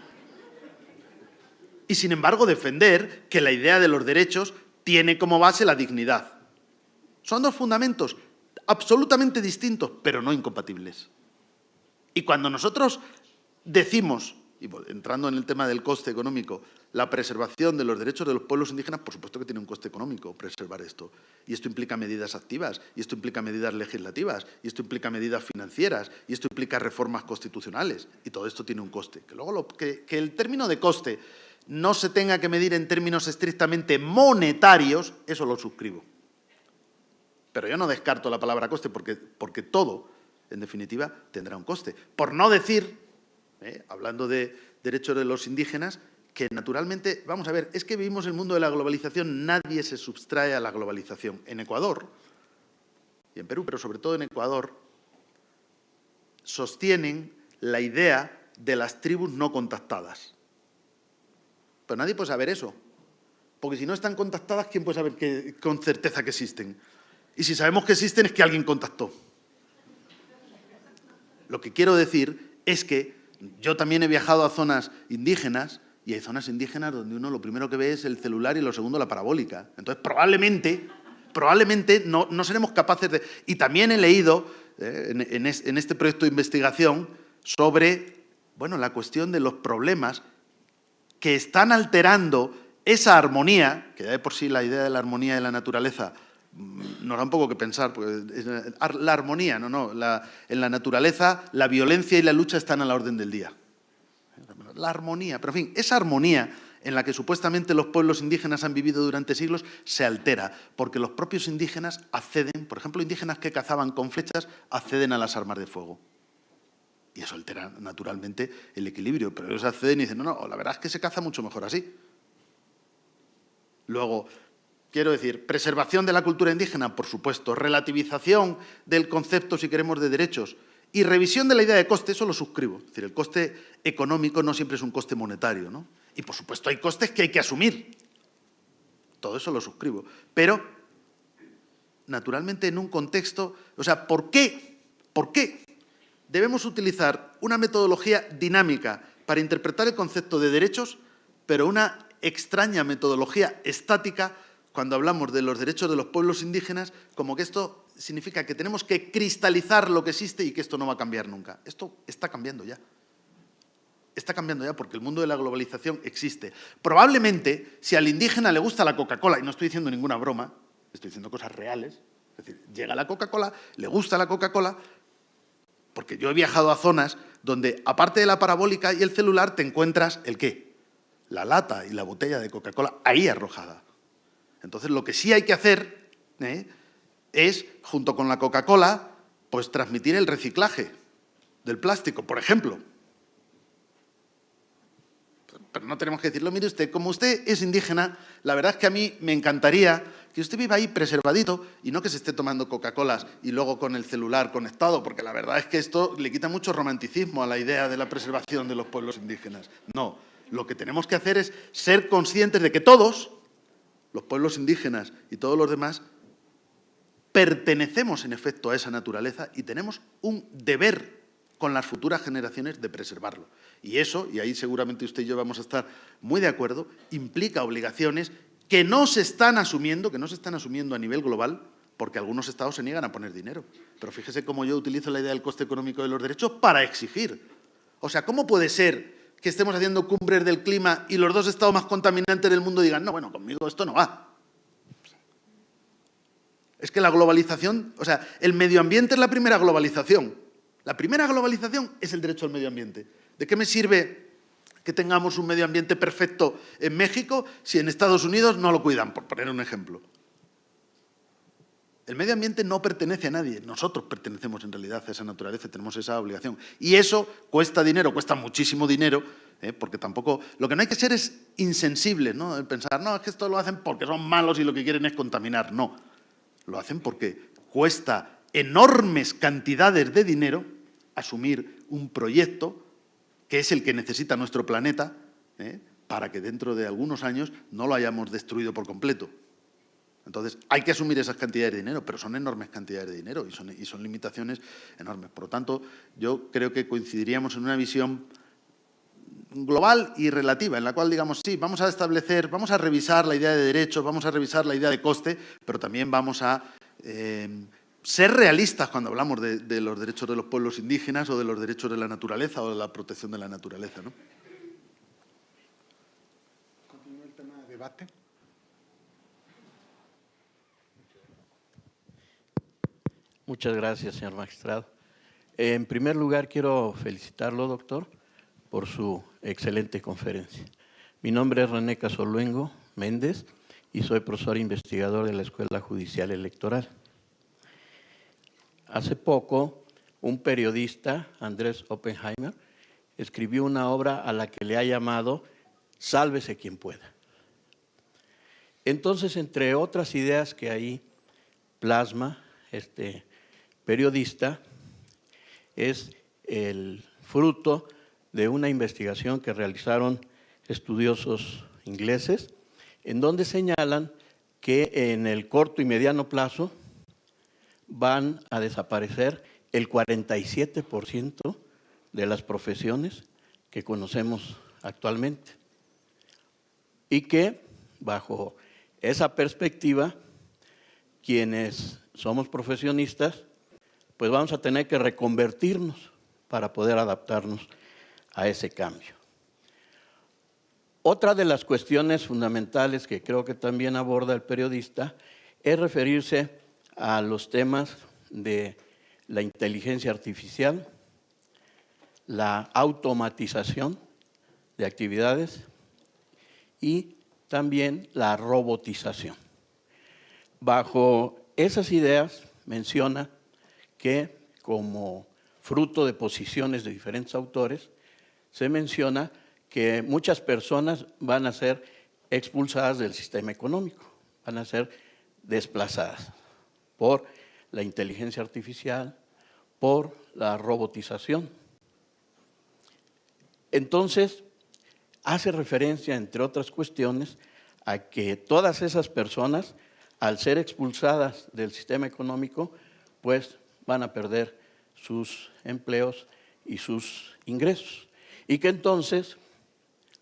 S3: Y, sin embargo, defender que la idea de los derechos tiene como base la dignidad. Son dos fundamentos absolutamente distintos, pero no incompatibles. Y cuando nosotros decimos, y entrando en el tema del coste económico, la preservación de los derechos de los pueblos indígenas, por supuesto que tiene un coste económico preservar esto. Y esto implica medidas activas, y esto implica medidas legislativas, y esto implica medidas financieras, y esto implica reformas constitucionales. Y todo esto tiene un coste. Que luego que el término de coste no se tenga que medir en términos estrictamente monetarios, eso lo suscribo. Pero yo no descarto la palabra coste porque todo, en definitiva, tendrá un coste. Por no decir, hablando de derechos de los indígenas, que naturalmente, vamos a ver, es que vivimos el mundo de la globalización, nadie se sustrae a la globalización. En Ecuador y en Perú, pero sobre todo en Ecuador, sostienen la idea de las tribus no contactadas. Pero nadie puede saber eso, porque si no están contactadas, ¿quién puede saber con certeza que existen? Y si sabemos que existen es que alguien contactó. Lo que quiero decir es que yo también he viajado a zonas indígenas y hay zonas indígenas donde uno lo primero que ve es el celular y lo segundo la parabólica. Entonces, probablemente no seremos capaces de... Y también he leído en este proyecto de investigación sobre, bueno, la cuestión de los problemas que están alterando esa armonía, que ya de por sí la idea de la armonía de la naturaleza nos da un poco que pensar, porque la armonía, en la naturaleza la violencia y la lucha están a la orden del día. La armonía, pero en fin, esa armonía en la que supuestamente los pueblos indígenas han vivido durante siglos se altera, porque los propios indígenas acceden, por ejemplo, indígenas que cazaban con flechas, acceden a las armas de fuego. Y eso altera naturalmente el equilibrio, pero ellos acceden y dicen, no, la verdad es que se caza mucho mejor así. Luego, quiero decir, preservación de la cultura indígena, por supuesto, relativización del concepto, si queremos, de derechos y revisión de la idea de coste, eso lo suscribo. Es decir, el coste económico no siempre es un coste monetario, ¿no? Y, por supuesto, hay costes que hay que asumir. Todo eso lo suscribo. Pero, naturalmente, en un contexto... O sea, ¿por qué debemos utilizar una metodología dinámica para interpretar el concepto de derechos, pero una extraña metodología estática cuando hablamos de los derechos de los pueblos indígenas, como que esto significa que tenemos que cristalizar lo que existe y que esto no va a cambiar nunca? Esto está cambiando ya. Está cambiando ya porque el mundo de la globalización existe. Probablemente, si al indígena le gusta la Coca-Cola, y no estoy diciendo ninguna broma, estoy diciendo cosas reales, es decir, llega la Coca-Cola, le gusta la Coca-Cola, porque yo he viajado a zonas donde, aparte de la parabólica y el celular, te encuentras ¿el qué? La lata y la botella de Coca-Cola ahí arrojada. Entonces, lo que sí hay que hacer es, junto con la Coca-Cola, pues transmitir el reciclaje del plástico, por ejemplo. Pero no tenemos que decirlo. Mire usted, como usted es indígena, la verdad es que a mí me encantaría que usted viva ahí preservadito y no que se esté tomando Coca-Colas y luego con el celular conectado, porque la verdad es que esto le quita mucho romanticismo a la idea de la preservación de los pueblos indígenas. No, lo que tenemos que hacer es ser conscientes de que todos, los pueblos indígenas y todos los demás, pertenecemos en efecto a esa naturaleza y tenemos un deber con las futuras generaciones de preservarlo. Y eso, y ahí seguramente usted y yo vamos a estar muy de acuerdo, implica obligaciones que no se están asumiendo a nivel global, porque algunos estados se niegan a poner dinero. Pero fíjese cómo yo utilizo la idea del coste económico de los derechos para exigir. O sea, ¿cómo puede ser que estemos haciendo cumbres del clima y los 2 estados más contaminantes del mundo digan, no, bueno, conmigo esto no va? Es que la globalización, o sea, el medio ambiente es la primera globalización. La primera globalización es el derecho al medio ambiente. ¿De qué me sirve que tengamos un medio ambiente perfecto en México si en Estados Unidos no lo cuidan, por poner un ejemplo? El medio ambiente no pertenece a nadie. Nosotros pertenecemos en realidad a esa naturaleza, tenemos esa obligación. Y eso cuesta dinero, cuesta muchísimo dinero, porque tampoco... Lo que no hay que ser es insensible, ¿no? El pensar, no, es que esto lo hacen porque son malos y lo que quieren es contaminar. No, lo hacen porque cuesta enormes cantidades de dinero asumir un proyecto que es el que necesita nuestro planeta, para que dentro de algunos años no lo hayamos destruido por completo. Entonces, hay que asumir esas cantidades de dinero, pero son enormes cantidades de dinero y son limitaciones enormes. Por lo tanto, yo creo que coincidiríamos en una visión global y relativa, en la cual digamos, sí, vamos a establecer, vamos a revisar la idea de derechos, vamos a revisar la idea de coste, pero también vamos a ser realistas cuando hablamos de los derechos de los pueblos indígenas o de los derechos de la naturaleza o de la protección de la naturaleza, ¿no?
S4: Continúa el tema de debate.
S6: Muchas gracias, señor magistrado. En primer lugar, quiero felicitarlo, doctor, por su excelente conferencia. Mi nombre es René Casoluengo Méndez y soy profesor investigador de la Escuela Judicial Electoral. Hace poco, un periodista, Andrés Oppenheimer, escribió una obra a la que le ha llamado Sálvese quien pueda. Entonces, entre otras ideas que ahí plasma este periodista, es el fruto de una investigación que realizaron estudiosos ingleses, en donde señalan que en el corto y mediano plazo van a desaparecer el 47% de las profesiones que conocemos actualmente. Y que, bajo esa perspectiva, quienes somos profesionistas, pues vamos a tener que reconvertirnos para poder adaptarnos a ese cambio. Otra de las cuestiones fundamentales que creo que también aborda el periodista es referirse a los temas de la inteligencia artificial, la automatización de actividades y también la robotización. Bajo esas ideas menciona que, como fruto de posiciones de diferentes autores, se menciona que muchas personas van a ser expulsadas del sistema económico, van a ser desplazadas por la inteligencia artificial, por la robotización. Entonces, hace referencia, entre otras cuestiones, a que todas esas personas, al ser expulsadas del sistema económico, pues van a perder sus empleos y sus ingresos. Y que entonces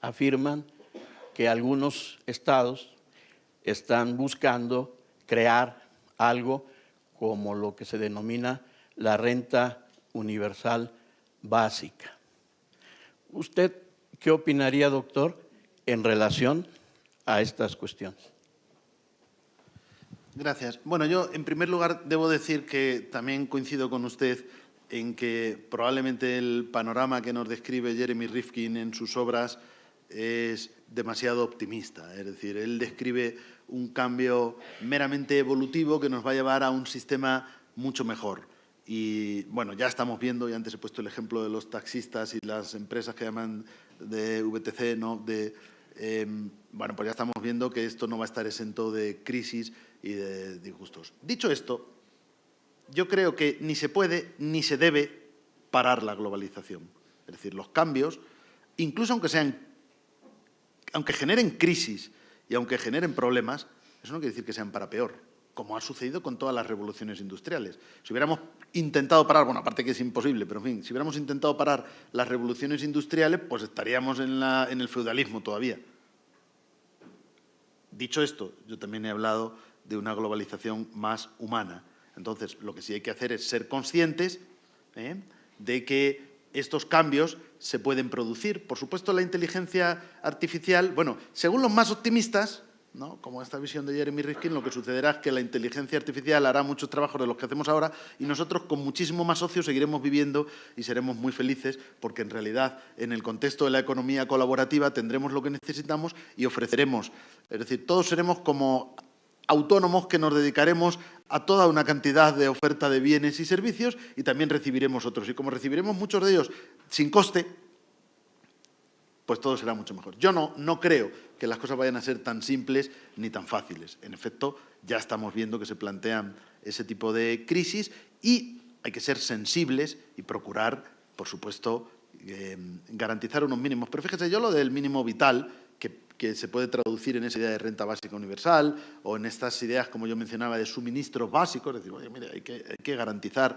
S6: afirman que algunos estados están buscando crear algo como lo que se denomina la renta universal básica. ¿Usted qué opinaría, doctor, en relación a estas cuestiones?
S3: Gracias. Bueno, yo en primer lugar debo decir que también coincido con usted en que probablemente el panorama que nos describe Jeremy Rifkin en sus obras es demasiado optimista. Es decir, él describe un cambio meramente evolutivo que nos va a llevar a un sistema mucho mejor. Y bueno, ya estamos viendo, y antes he puesto el ejemplo de los taxistas y las empresas que llaman de VTC, ¿no? Bueno, pues ya estamos viendo que esto no va a estar exento de crisis y de disgustos. Dicho esto, yo creo que ni se puede ni se debe parar la globalización. Es decir, los cambios, incluso aunque generen crisis y aunque generen problemas, eso no quiere decir que sean para peor. como ha sucedido con todas las revoluciones industriales. Si hubiéramos intentado parar, bueno, aparte que es imposible, pero en fin, si hubiéramos intentado parar las revoluciones industriales, pues estaríamos en el feudalismo todavía. Dicho esto, yo también he hablado de una globalización más humana. Entonces, lo que sí hay que hacer es ser conscientes de que estos cambios se pueden producir. Por supuesto, la inteligencia artificial, bueno, según los más optimistas, ¿no?, como esta visión de Jeremy Rifkin, lo que sucederá es que la inteligencia artificial hará muchos trabajos de los que hacemos ahora y nosotros con muchísimo más ocio seguiremos viviendo y seremos muy felices porque en realidad en el contexto de la economía colaborativa tendremos lo que necesitamos y ofreceremos. Es decir, todos seremos como autónomos que nos dedicaremos a toda una cantidad de oferta de bienes y servicios y también recibiremos otros. Y como recibiremos muchos de ellos sin coste, pues todo será mucho mejor. Yo no creo que las cosas vayan a ser tan simples ni tan fáciles. En efecto, ya estamos viendo que se plantean ese tipo de crisis y hay que ser sensibles y procurar, por supuesto, garantizar unos mínimos. Pero fíjese, yo lo del mínimo vital, que se puede traducir en esa idea de renta básica universal o en estas ideas, como yo mencionaba, de suministros básicos, es decir, oye, mire, hay que garantizar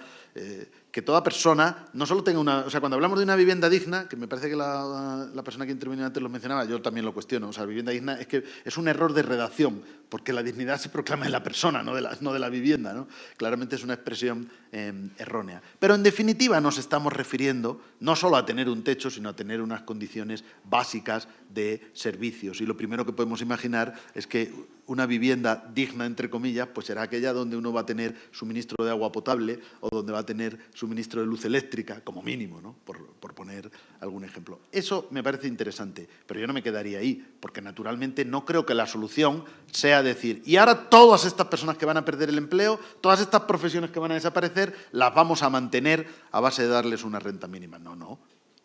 S3: que toda persona no solo tenga una... O sea, cuando hablamos de una vivienda digna, que me parece que la persona que intervino antes lo mencionaba, yo también lo cuestiono, o sea, vivienda digna es que es un error de redacción, porque la dignidad se proclama en la persona, no de la vivienda, ¿no? Claramente es una expresión errónea. Pero en definitiva nos estamos refiriendo no solo a tener un techo, sino a tener unas condiciones básicas de servicios. Y lo primero que podemos imaginar es que una vivienda digna, entre comillas, pues será aquella donde uno va a tener suministro de agua potable o donde va a tener suministro de luz eléctrica, como mínimo, ¿no?, por poner algún ejemplo. Eso me parece interesante, pero yo no me quedaría ahí, porque naturalmente no creo que la solución sea decir, y ahora todas estas personas que van a perder el empleo, todas estas profesiones que van a desaparecer, las vamos a mantener a base de darles una renta mínima. No.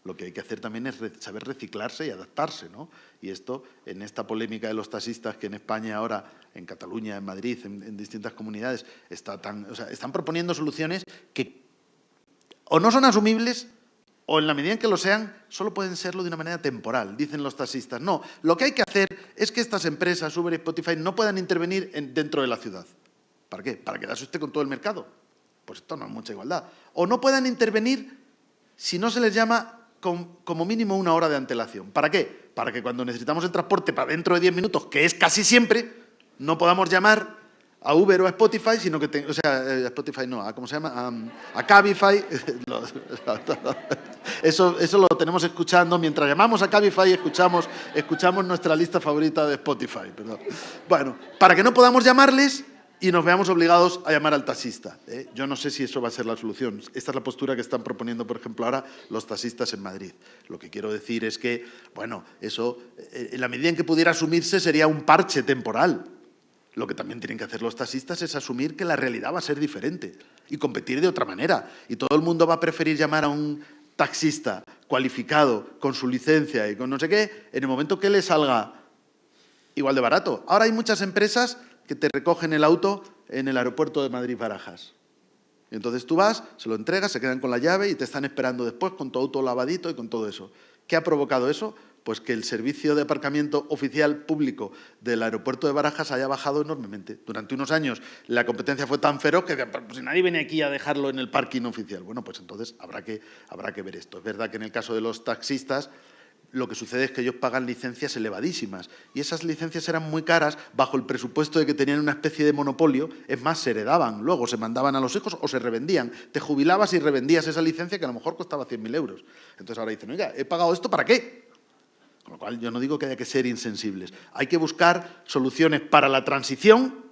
S3: Lo que hay que hacer también es saber reciclarse y adaptarse, ¿no? Y esto, en esta polémica de los taxistas que en España ahora, en Cataluña, en Madrid, en distintas comunidades, están proponiendo soluciones que o no son asumibles o en la medida en que lo sean, solo pueden serlo de una manera temporal, dicen los taxistas. No, lo que hay que hacer es que estas empresas, Uber y Spotify, no puedan intervenir dentro de la ciudad. ¿Para qué? ¿Para quedarse usted con todo el mercado? Pues esto no es mucha igualdad. O no puedan intervenir si no se les llama como mínimo 1 hora de antelación. ¿Para qué? Para que cuando necesitamos el transporte para dentro de 10 minutos, que es casi siempre, no podamos llamar a Uber o a Spotify, sino que... a Spotify no, ¿cómo se llama? A Cabify. Eso lo tenemos escuchando. Mientras llamamos a Cabify, escuchamos nuestra lista favorita de Spotify. Perdón. Bueno, para que no podamos llamarles y nos veamos obligados a llamar al taxista. Yo no sé si eso va a ser la solución. Esta es la postura que están proponiendo, por ejemplo, ahora los taxistas en Madrid. Lo que quiero decir es que, bueno, eso, en la medida en que pudiera asumirse, sería un parche temporal. Lo que también tienen que hacer los taxistas es asumir que la realidad va a ser diferente y competir de otra manera. Y todo el mundo va a preferir llamar a un taxista cualificado, con su licencia y con no sé qué, en el momento que le salga igual de barato. Ahora hay muchas empresas que te recogen el auto en el aeropuerto de Madrid-Barajas. Y entonces tú vas, se lo entregas, se quedan con la llave y te están esperando después con tu auto lavadito y con todo eso. ¿Qué ha provocado eso? Pues que el servicio de aparcamiento oficial público del aeropuerto de Barajas haya bajado enormemente. Durante unos años la competencia fue tan feroz que pues, nadie viene aquí a dejarlo en el parking oficial. Bueno, pues entonces habrá que ver esto. Es verdad que en el caso de los taxistas lo que sucede es que ellos pagan licencias elevadísimas y esas licencias eran muy caras bajo el presupuesto de que tenían una especie de monopolio. Es más, se heredaban, luego se mandaban a los hijos o se revendían. Te jubilabas y revendías esa licencia que a lo mejor costaba 100.000 euros. Entonces ahora dicen, oiga, ¿he pagado esto para qué? Con lo cual yo no digo que haya que ser insensibles. Hay que buscar soluciones para la transición,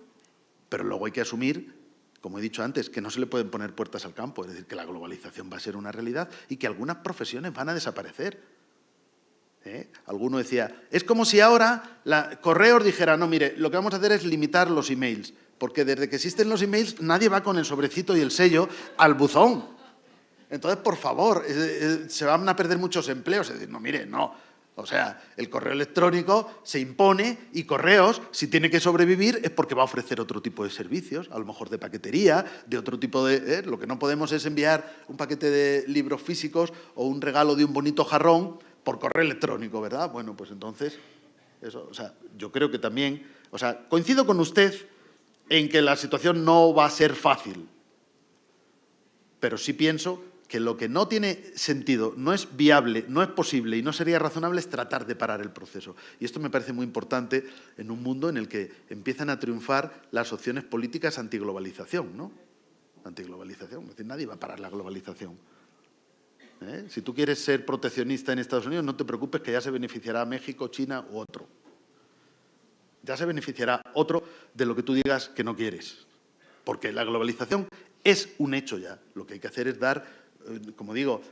S3: pero luego hay que asumir, como he dicho antes, que no se le pueden poner puertas al campo. Es decir, que la globalización va a ser una realidad y que algunas profesiones van a desaparecer. Alguno decía, es como si ahora Correos dijera, no, mire, lo que vamos a hacer es limitar los emails, porque desde que existen los emails nadie va con el sobrecito y el sello al buzón. Entonces, por favor, se van a perder muchos empleos. Es decir, no, mire, no. O sea, el correo electrónico se impone y Correos, si tiene que sobrevivir, es porque va a ofrecer otro tipo de servicios, a lo mejor de paquetería, de otro tipo de... Lo que no podemos es enviar un paquete de libros físicos o un regalo de un bonito jarrón por correo electrónico, ¿verdad? Bueno, pues entonces, eso, o sea, yo creo que también, o sea, coincido con usted en que la situación no va a ser fácil. Pero sí pienso que lo que no tiene sentido, no es viable, no es posible y no sería razonable es tratar de parar el proceso. Y esto me parece muy importante en un mundo en el que empiezan a triunfar las opciones políticas antiglobalización, ¿no? Antiglobalización, es decir, nadie va a parar la globalización. Si tú quieres ser proteccionista en Estados Unidos, no te preocupes que ya se beneficiará México, China u otro. Ya se beneficiará otro de lo que tú digas que no quieres. Porque la globalización es un hecho ya. Lo que hay que hacer es dar, como digo,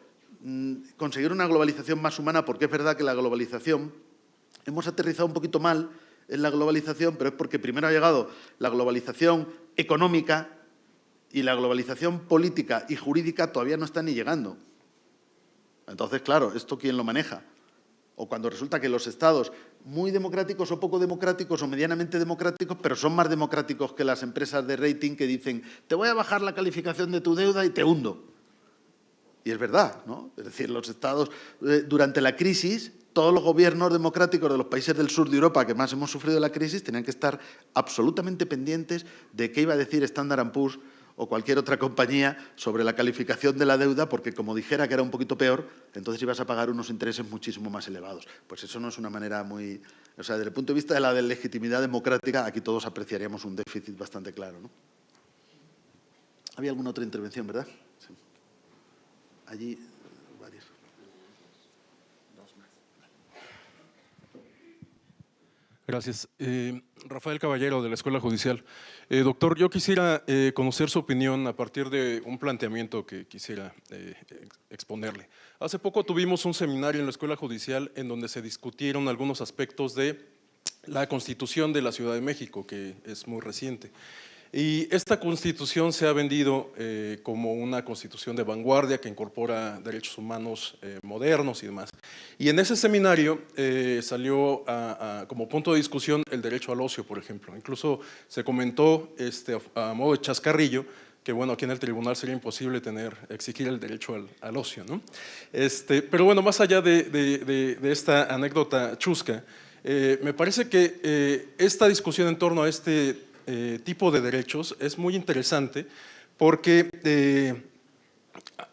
S3: conseguir una globalización más humana, porque es verdad que la globalización, hemos aterrizado un poquito mal en la globalización, pero es porque primero ha llegado la globalización económica y la globalización política y jurídica todavía no está ni llegando. Entonces, claro, ¿esto quién lo maneja? O cuando resulta que los estados, muy democráticos o poco democráticos o medianamente democráticos, pero son más democráticos que las empresas de rating que dicen te voy a bajar la calificación de tu deuda y te hundo. Y es verdad, ¿no? Es decir, los estados, durante la crisis, todos los gobiernos democráticos de los países del sur de Europa que más hemos sufrido la crisis tenían que estar absolutamente pendientes de qué iba a decir Standard & Poor's o cualquier otra compañía sobre la calificación de la deuda, porque como dijera que era un poquito peor, entonces ibas a pagar unos intereses muchísimo más elevados. Pues eso no es una manera muy... O sea, desde el punto de vista de la legitimidad democrática, aquí todos apreciaríamos un déficit bastante claro, ¿no? ¿Había alguna otra intervención, verdad? Sí. Allí, varias.
S7: Gracias. Rafael Caballero, de la Escuela Judicial. Doctor, yo quisiera conocer su opinión a partir de un planteamiento que quisiera exponerle. Hace poco tuvimos un seminario en la Escuela Judicial en donde se discutieron algunos aspectos de la Constitución de la Ciudad de México, que es muy reciente. Y esta Constitución se ha vendido como una Constitución de vanguardia que incorpora derechos humanos modernos y demás. Y en ese seminario salió como punto de discusión el derecho al ocio, por ejemplo. Incluso se comentó a modo de chascarrillo que bueno, aquí en el tribunal sería imposible exigir el derecho al ocio, ¿no? Pero bueno, más allá de esta anécdota chusca, me parece que esta discusión en torno a este tipo de derechos es muy interesante porque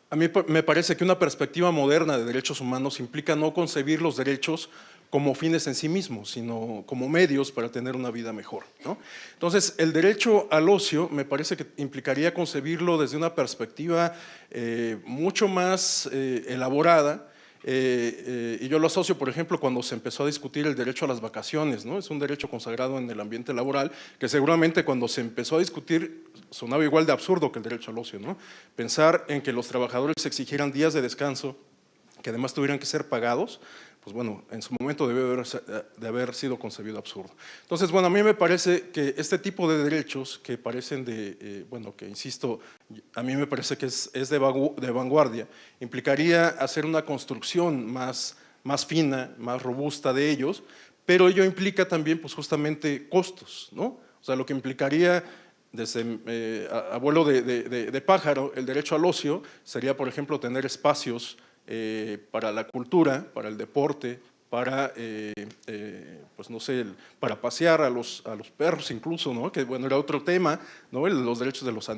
S7: a mí me parece que una perspectiva moderna de derechos humanos implica no concebir los derechos como fines en sí mismos, sino como medios para tener una vida mejor, ¿no? Entonces, el derecho al ocio me parece que implicaría concebirlo desde una perspectiva mucho más elaborada. Y yo lo asocio, por ejemplo, cuando se empezó a discutir el derecho a las vacaciones, ¿no? Es un derecho consagrado en el ambiente laboral que seguramente cuando se empezó a discutir sonaba igual de absurdo que el derecho al ocio, ¿no? Pensar en que los trabajadores exigieran días de descanso que además tuvieran que ser pagados, pues bueno, en su momento debe de haber sido concebido absurdo. Entonces, bueno, a mí me parece que este tipo de derechos que parecen bueno, que insisto, a mí me parece que es de vanguardia, implicaría hacer una construcción más fina, más robusta de ellos, pero ello implica también, pues justamente, costos, ¿no? O sea, lo que implicaría, desde abuelo de pájaro, el derecho al ocio sería, por ejemplo, tener espacios para la cultura, para el deporte, para, pues no sé, para pasear a los perros incluso, ¿no? Que bueno, era otro tema, ¿no? Los derechos de los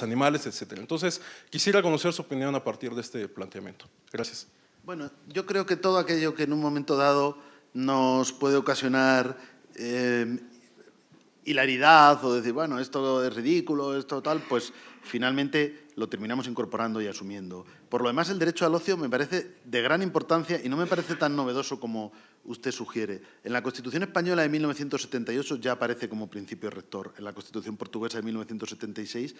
S7: animales, etcétera. Entonces, quisiera conocer su opinión a partir de este planteamiento. Gracias.
S3: Bueno, yo creo que todo aquello que en un momento dado nos puede ocasionar hilaridad o decir, bueno, esto es ridículo, esto tal, pues finalmente lo terminamos incorporando y asumiendo. Por lo demás, el derecho al ocio me parece de gran importancia y no me parece tan novedoso como usted sugiere. En la Constitución española de 1978 ya aparece como principio rector, en la Constitución portuguesa de 1976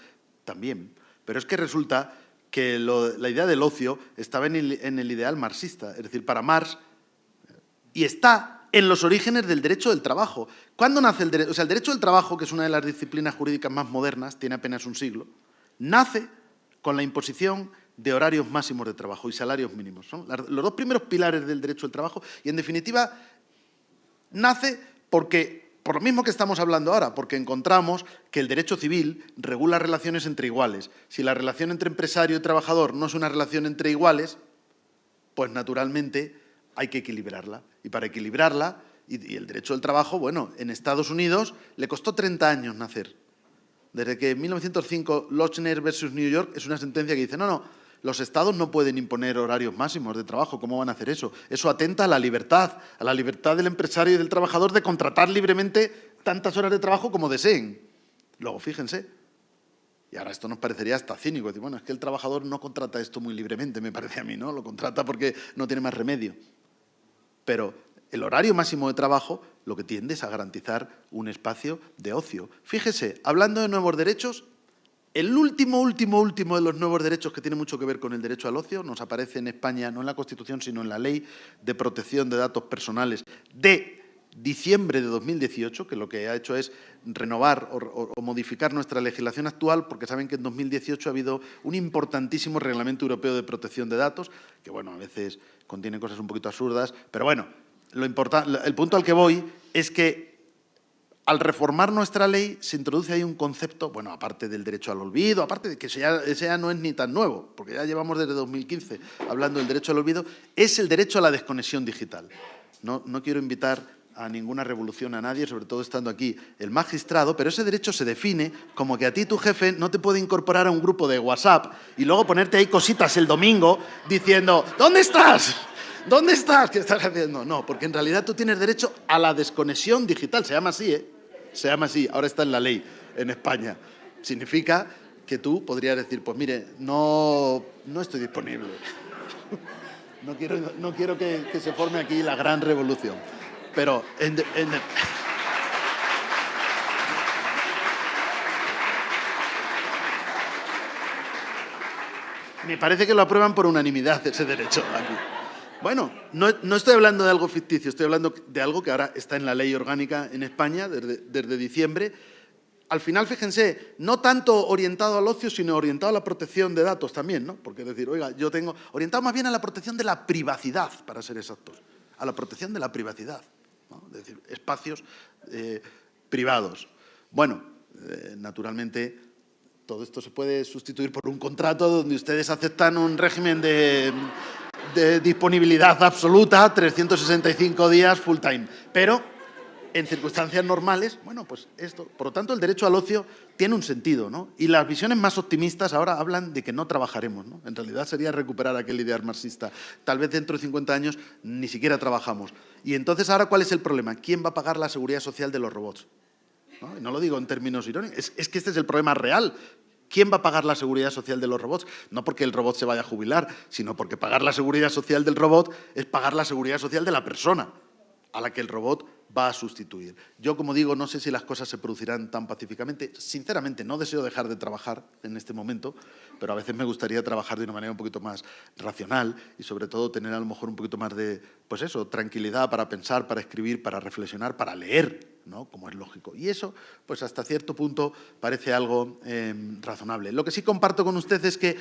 S3: también. Pero es que resulta que la idea del ocio estaba en el ideal marxista, es decir, para Marx, y está en los orígenes del derecho del trabajo. ¿Cuándo nace el derecho? O sea, el derecho del trabajo, que es una de las disciplinas jurídicas más modernas, tiene apenas un siglo, nace con la imposición de horarios máximos de trabajo y salarios mínimos. Son los dos primeros pilares del derecho del trabajo y, en definitiva, nace porque, por lo mismo que estamos hablando ahora, porque encontramos que el derecho civil regula relaciones entre iguales. Si la relación entre empresario y trabajador no es una relación entre iguales, pues naturalmente hay que equilibrarla. Y para equilibrarla Y el derecho del trabajo, bueno, en Estados Unidos le costó 30 años nacer. Desde que en 1905 Lochner versus New York es una sentencia que dice, no, los estados no pueden imponer horarios máximos de trabajo, ¿cómo van a hacer eso? Eso atenta a la libertad del empresario y del trabajador de contratar libremente tantas horas de trabajo como deseen. Luego, fíjense, y ahora esto nos parecería hasta cínico, decir, bueno, es que el trabajador no contrata esto muy libremente, me parece a mí, ¿no? Lo contrata porque no tiene más remedio. Pero el horario máximo de trabajo lo que tiende es a garantizar un espacio de ocio. Fíjese, hablando de nuevos derechos, el último de los nuevos derechos que tiene mucho que ver con el derecho al ocio nos aparece en España, no en la Constitución, sino en la Ley de Protección de Datos Personales de diciembre de 2018, que lo que ha hecho es renovar o modificar nuestra legislación actual, porque saben que en 2018 ha habido un importantísimo Reglamento Europeo de Protección de Datos, que bueno, a veces contiene cosas un poquito absurdas, pero bueno, el punto al que voy es que al reformar nuestra ley se introduce ahí un concepto, bueno, aparte del derecho al olvido, aparte de que ese ya no es ni tan nuevo, porque ya llevamos desde 2015 hablando del derecho al olvido, es el derecho a la desconexión digital. No quiero invitar a ninguna revolución a nadie, sobre todo estando aquí el magistrado, pero ese derecho se define como que a ti tu jefe no te puede incorporar a un grupo de WhatsApp y luego ponerte ahí cositas el domingo diciendo ¿dónde estás? ¿Dónde estás? ¿Qué estás haciendo? No, porque en realidad tú tienes derecho a la desconexión digital, se llama así, ¿eh? Se llama así, ahora está en la ley en España. Significa que tú podrías decir, pues mire, no estoy disponible. No quiero que se forme aquí la gran revolución. Pero me parece que lo aprueban por unanimidad ese derecho aquí. Bueno, no estoy hablando de algo ficticio, estoy hablando de algo que ahora está en la ley orgánica en España desde diciembre. Al final, fíjense, no tanto orientado al ocio, sino orientado a la protección de datos también, ¿no? Porque es decir, oiga, yo tengo orientado más bien a la protección de la privacidad, para ser exactos, a la protección de la privacidad, ¿no? Es decir, espacios privados. Bueno, naturalmente, todo esto se puede sustituir por un contrato donde ustedes aceptan un régimen de disponibilidad absoluta, 365 días full time. Pero en circunstancias normales, bueno, pues esto. Por lo tanto, el derecho al ocio tiene un sentido, ¿no? Y las visiones más optimistas ahora hablan de que no trabajaremos, ¿no? En realidad sería recuperar aquel ideal marxista. Tal vez dentro de 50 años ni siquiera trabajamos. Y entonces, ¿ahora cuál es el problema? ¿Quién va a pagar la seguridad social de los robots? ¿No? Y no lo digo en términos irónicos, es que este es el problema real. ¿Quién va a pagar la seguridad social de los robots? No porque el robot se vaya a jubilar, sino porque pagar la seguridad social del robot es pagar la seguridad social de la persona a la que el robot va a sustituir. Yo, como digo, no sé si las cosas se producirán tan pacíficamente. Sinceramente, no deseo dejar de trabajar en este momento, pero a veces me gustaría trabajar de una manera un poquito más racional y, sobre todo, tener a lo mejor un poquito más de, pues eso, tranquilidad para pensar, para escribir, para reflexionar, para leer, ¿no? Como es lógico. Y eso, pues hasta cierto punto, parece algo razonable. Lo que sí comparto con usted es que,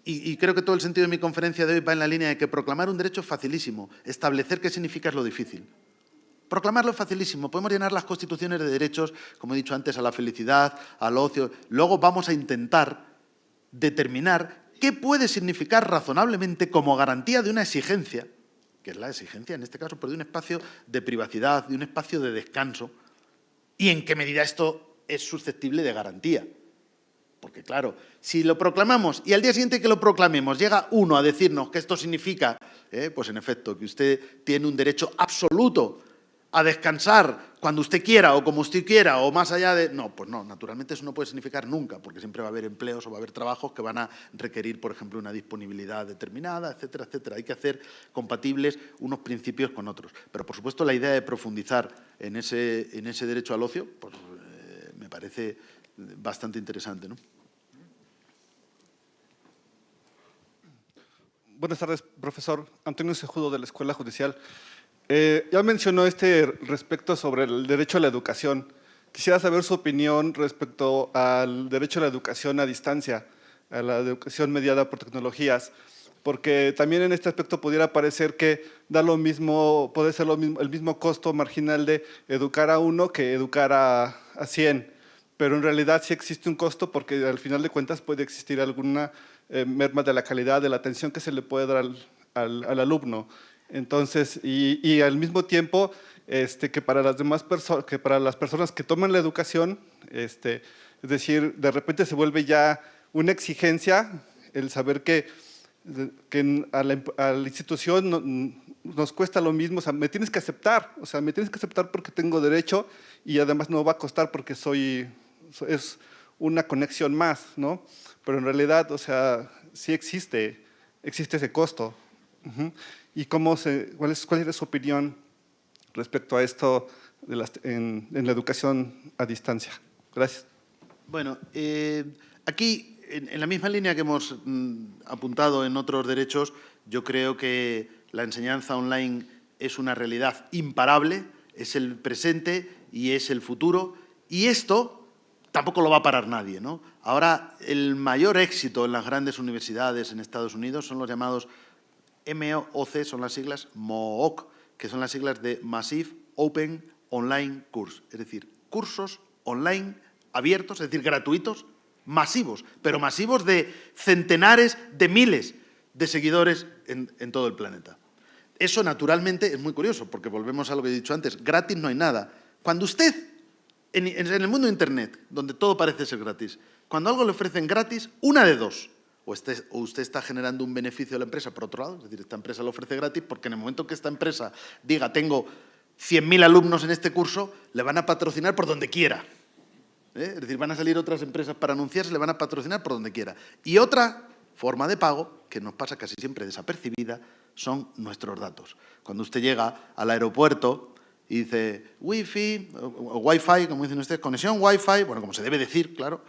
S3: y creo que todo el sentido de mi conferencia de hoy va en la línea de que proclamar un derecho es facilísimo. Establecer qué significa es lo difícil. Proclamarlo es facilísimo. Podemos llenar las constituciones de derechos, como he dicho antes, a la felicidad, al ocio. Luego vamos a intentar determinar qué puede significar razonablemente como garantía de una exigencia, que es la exigencia, en este caso, pero de un espacio de privacidad, de un espacio de descanso, y en qué medida esto es susceptible de garantía. Porque, claro, si lo proclamamos y al día siguiente que lo proclamemos llega uno a decirnos que esto significa, pues en efecto, que usted tiene un derecho absoluto a descansar cuando usted quiera o como usted quiera o más allá de... No, pues no, naturalmente eso no puede significar nunca, porque siempre va a haber empleos o va a haber trabajos que van a requerir, por ejemplo, una disponibilidad determinada, etcétera, etcétera. Hay que hacer compatibles unos principios con otros. Pero, por supuesto, la idea de profundizar en ese derecho al ocio, pues me parece bastante interesante, ¿no?
S8: Buenas tardes, profesor. Antonio Cejudo, de la Escuela Judicial. Ya mencionó respecto sobre el derecho a la educación. Quisiera saber su opinión respecto al derecho a la educación a distancia, a la educación mediada por tecnologías, porque también en este aspecto pudiera parecer que da lo mismo, puede ser el mismo costo marginal de educar a uno que educar a 100, pero en realidad sí existe un costo porque al final de cuentas puede existir alguna merma de la calidad de la atención que se le puede dar al alumno. Entonces, y al mismo tiempo que para las demás que para las personas que toman la educación, es decir, de repente se vuelve ya una exigencia el saber que a la institución nos cuesta lo mismo, o sea, me tienes que aceptar, porque tengo derecho y además no va a costar porque es una conexión más, ¿no? Pero en realidad, o sea, sí existe ese costo. ¿Y cuál es su opinión respecto a esto en la educación a distancia? Gracias.
S3: Bueno, aquí, en la misma línea que hemos apuntado en otros derechos, yo creo que la enseñanza online es una realidad imparable, es el presente y es el futuro, y esto tampoco lo va a parar nadie, ¿no? Ahora, el mayor éxito en las grandes universidades en Estados Unidos son los llamados MOOC, son las siglas MOOC, que son las siglas de Massive Open Online Course, es decir, cursos online abiertos, es decir, gratuitos, masivos, pero masivos de centenares de miles de seguidores en todo el planeta. Eso, naturalmente, es muy curioso, porque volvemos a lo que he dicho antes, gratis no hay nada. Cuando usted, en el mundo de Internet, donde todo parece ser gratis, cuando algo le ofrecen gratis, una de dos, o usted está generando un beneficio a la empresa por otro lado, es decir, esta empresa lo ofrece gratis porque en el momento que esta empresa diga tengo 100.000 alumnos en este curso, le van a patrocinar por donde quiera. Es decir, van a salir otras empresas para anunciarse, le van a patrocinar por donde quiera. Y otra forma de pago, que nos pasa casi siempre desapercibida, son nuestros datos. Cuando usted llega al aeropuerto y dice Wi-Fi, o Wi-Fi, como dicen ustedes, conexión Wi-Fi, bueno, como se debe decir, claro,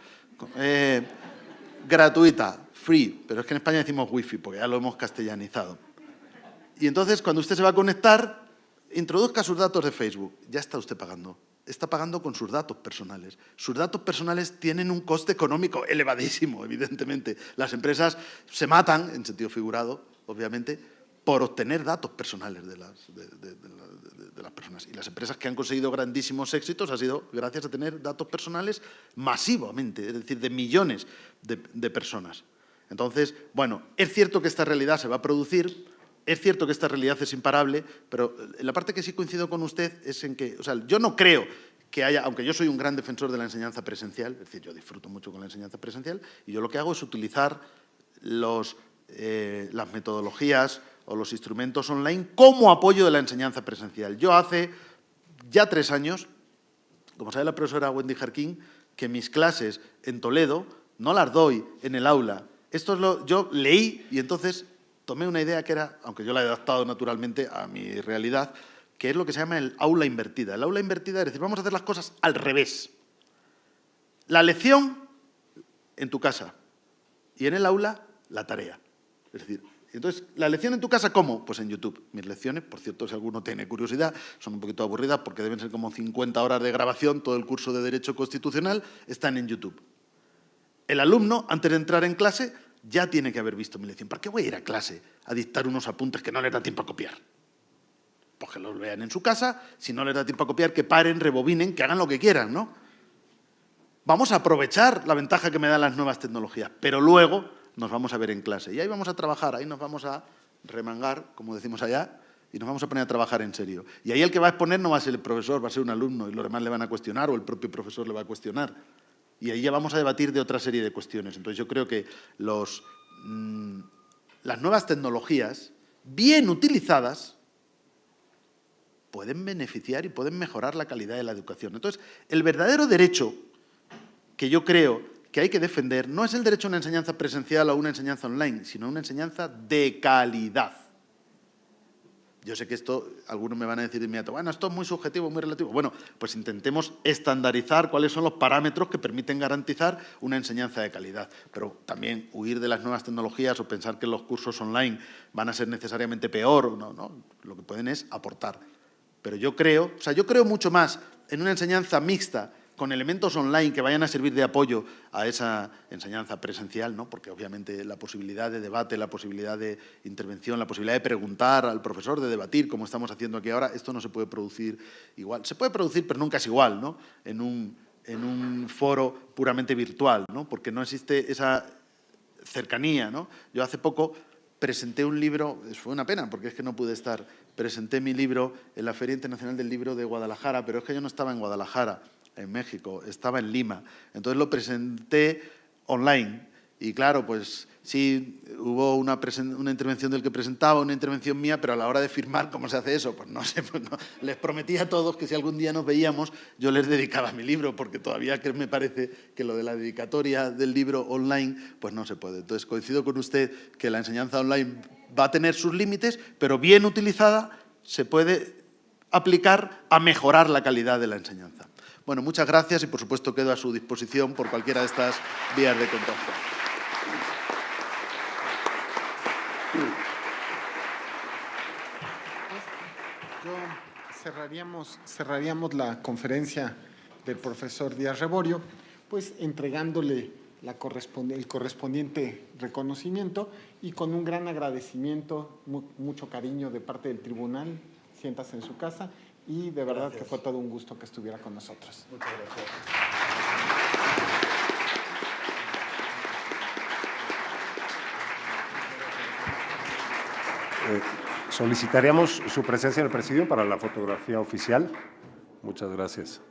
S3: gratuita, free, pero es que en España decimos Wi-Fi, porque ya lo hemos castellanizado. Y entonces, cuando usted se va a conectar, introduzca sus datos de Facebook, ya está usted pagando. Está pagando con sus datos personales. Sus datos personales tienen un coste económico elevadísimo, evidentemente. Las empresas se matan, en sentido figurado, obviamente, por obtener datos personales de las personas. Y las empresas que han conseguido grandísimos éxitos ha sido gracias a tener datos personales masivamente, es decir, de millones de personas. Entonces, bueno, es cierto que esta realidad se va a producir. Es cierto que esta realidad es imparable, pero la parte que sí coincido con usted es en que, o sea, yo no creo que haya, aunque yo soy un gran defensor de la enseñanza presencial, es decir, yo disfruto mucho con la enseñanza presencial, y yo lo que hago es utilizar las metodologías o los instrumentos online como apoyo de la enseñanza presencial. Yo hace ya 3 años, como sabe la profesora Wendy Jarquín, que mis clases en Toledo no las doy en el aula. Yo leí y entonces tomé una idea que era, aunque yo la he adaptado naturalmente a mi realidad, que es lo que se llama el aula invertida. El aula invertida es decir, vamos a hacer las cosas al revés. La lección en tu casa y en el aula la tarea. Es decir, entonces, ¿la lección en tu casa cómo? Pues en YouTube. Mis lecciones, por cierto, si alguno tiene curiosidad, son un poquito aburridas porque deben ser como 50 horas de grabación, todo el curso de Derecho Constitucional están en YouTube. El alumno, antes de entrar en clase, ya tiene que haber visto mi lección. ¿Para qué voy a ir a clase a dictar unos apuntes que no les da tiempo a copiar? Pues que los vean en su casa, si no les da tiempo a copiar, que paren, rebobinen, que hagan lo que quieran, ¿no? Vamos a aprovechar la ventaja que me dan las nuevas tecnologías, pero luego nos vamos a ver en clase. Y ahí vamos a trabajar, ahí nos vamos a remangar, como decimos allá, y nos vamos a poner a trabajar en serio. Y ahí el que va a exponer no va a ser el profesor, va a ser un alumno, y los demás le van a cuestionar, o el propio profesor le va a cuestionar. Y ahí ya vamos a debatir de otra serie de cuestiones. Entonces yo creo que las nuevas tecnologías, bien utilizadas, pueden beneficiar y pueden mejorar la calidad de la educación. Entonces, el verdadero derecho que yo creo que hay que defender no es el derecho a una enseñanza presencial o a una enseñanza online, sino a una enseñanza de calidad. Yo sé que esto, algunos me van a decir de inmediato, bueno, esto es muy subjetivo, muy relativo. Bueno, pues intentemos estandarizar cuáles son los parámetros que permiten garantizar una enseñanza de calidad. Pero también huir de las nuevas tecnologías o pensar que los cursos online van a ser necesariamente peor, no, lo que pueden es aportar. Pero yo creo mucho más en una enseñanza mixta con elementos online que vayan a servir de apoyo a esa enseñanza presencial, ¿no? Porque obviamente la posibilidad de debate, la posibilidad de intervención, la posibilidad de preguntar al profesor, de debatir, como estamos haciendo aquí ahora, esto no se puede producir igual. Se puede producir, pero nunca es igual, ¿no? En un foro puramente virtual, ¿no? Porque no existe esa cercanía, ¿no? Yo hace poco presenté un libro, fue una pena porque es que no pude estar, presenté mi libro en la Feria Internacional del Libro de Guadalajara, pero es que yo no estaba en Guadalajara, en México, estaba en Lima. Entonces lo presenté online y claro, pues sí, hubo una intervención del que presentaba, una intervención mía, pero a la hora de firmar, ¿cómo se hace eso? Pues no sé, pues no. Les prometí a todos que si algún día nos veíamos, yo les dedicaba mi libro, porque todavía que me parece que lo de la dedicatoria del libro online, pues no se puede. Entonces coincido con usted que la enseñanza online va a tener sus límites, pero bien utilizada se puede aplicar a mejorar la calidad de la enseñanza. Bueno, muchas gracias y por supuesto quedo a su disposición por cualquiera de estas vías de contacto.
S4: Cerraríamos la conferencia del profesor Díaz Revorio, pues entregándole el correspondiente reconocimiento y con un gran agradecimiento, mucho cariño de parte del tribunal. Siéntase en su casa y de verdad que fue todo un gusto que estuviera con nosotros.
S3: Muchas gracias.
S1: Solicitaríamos su presencia en el presidium para la fotografía oficial. Muchas gracias.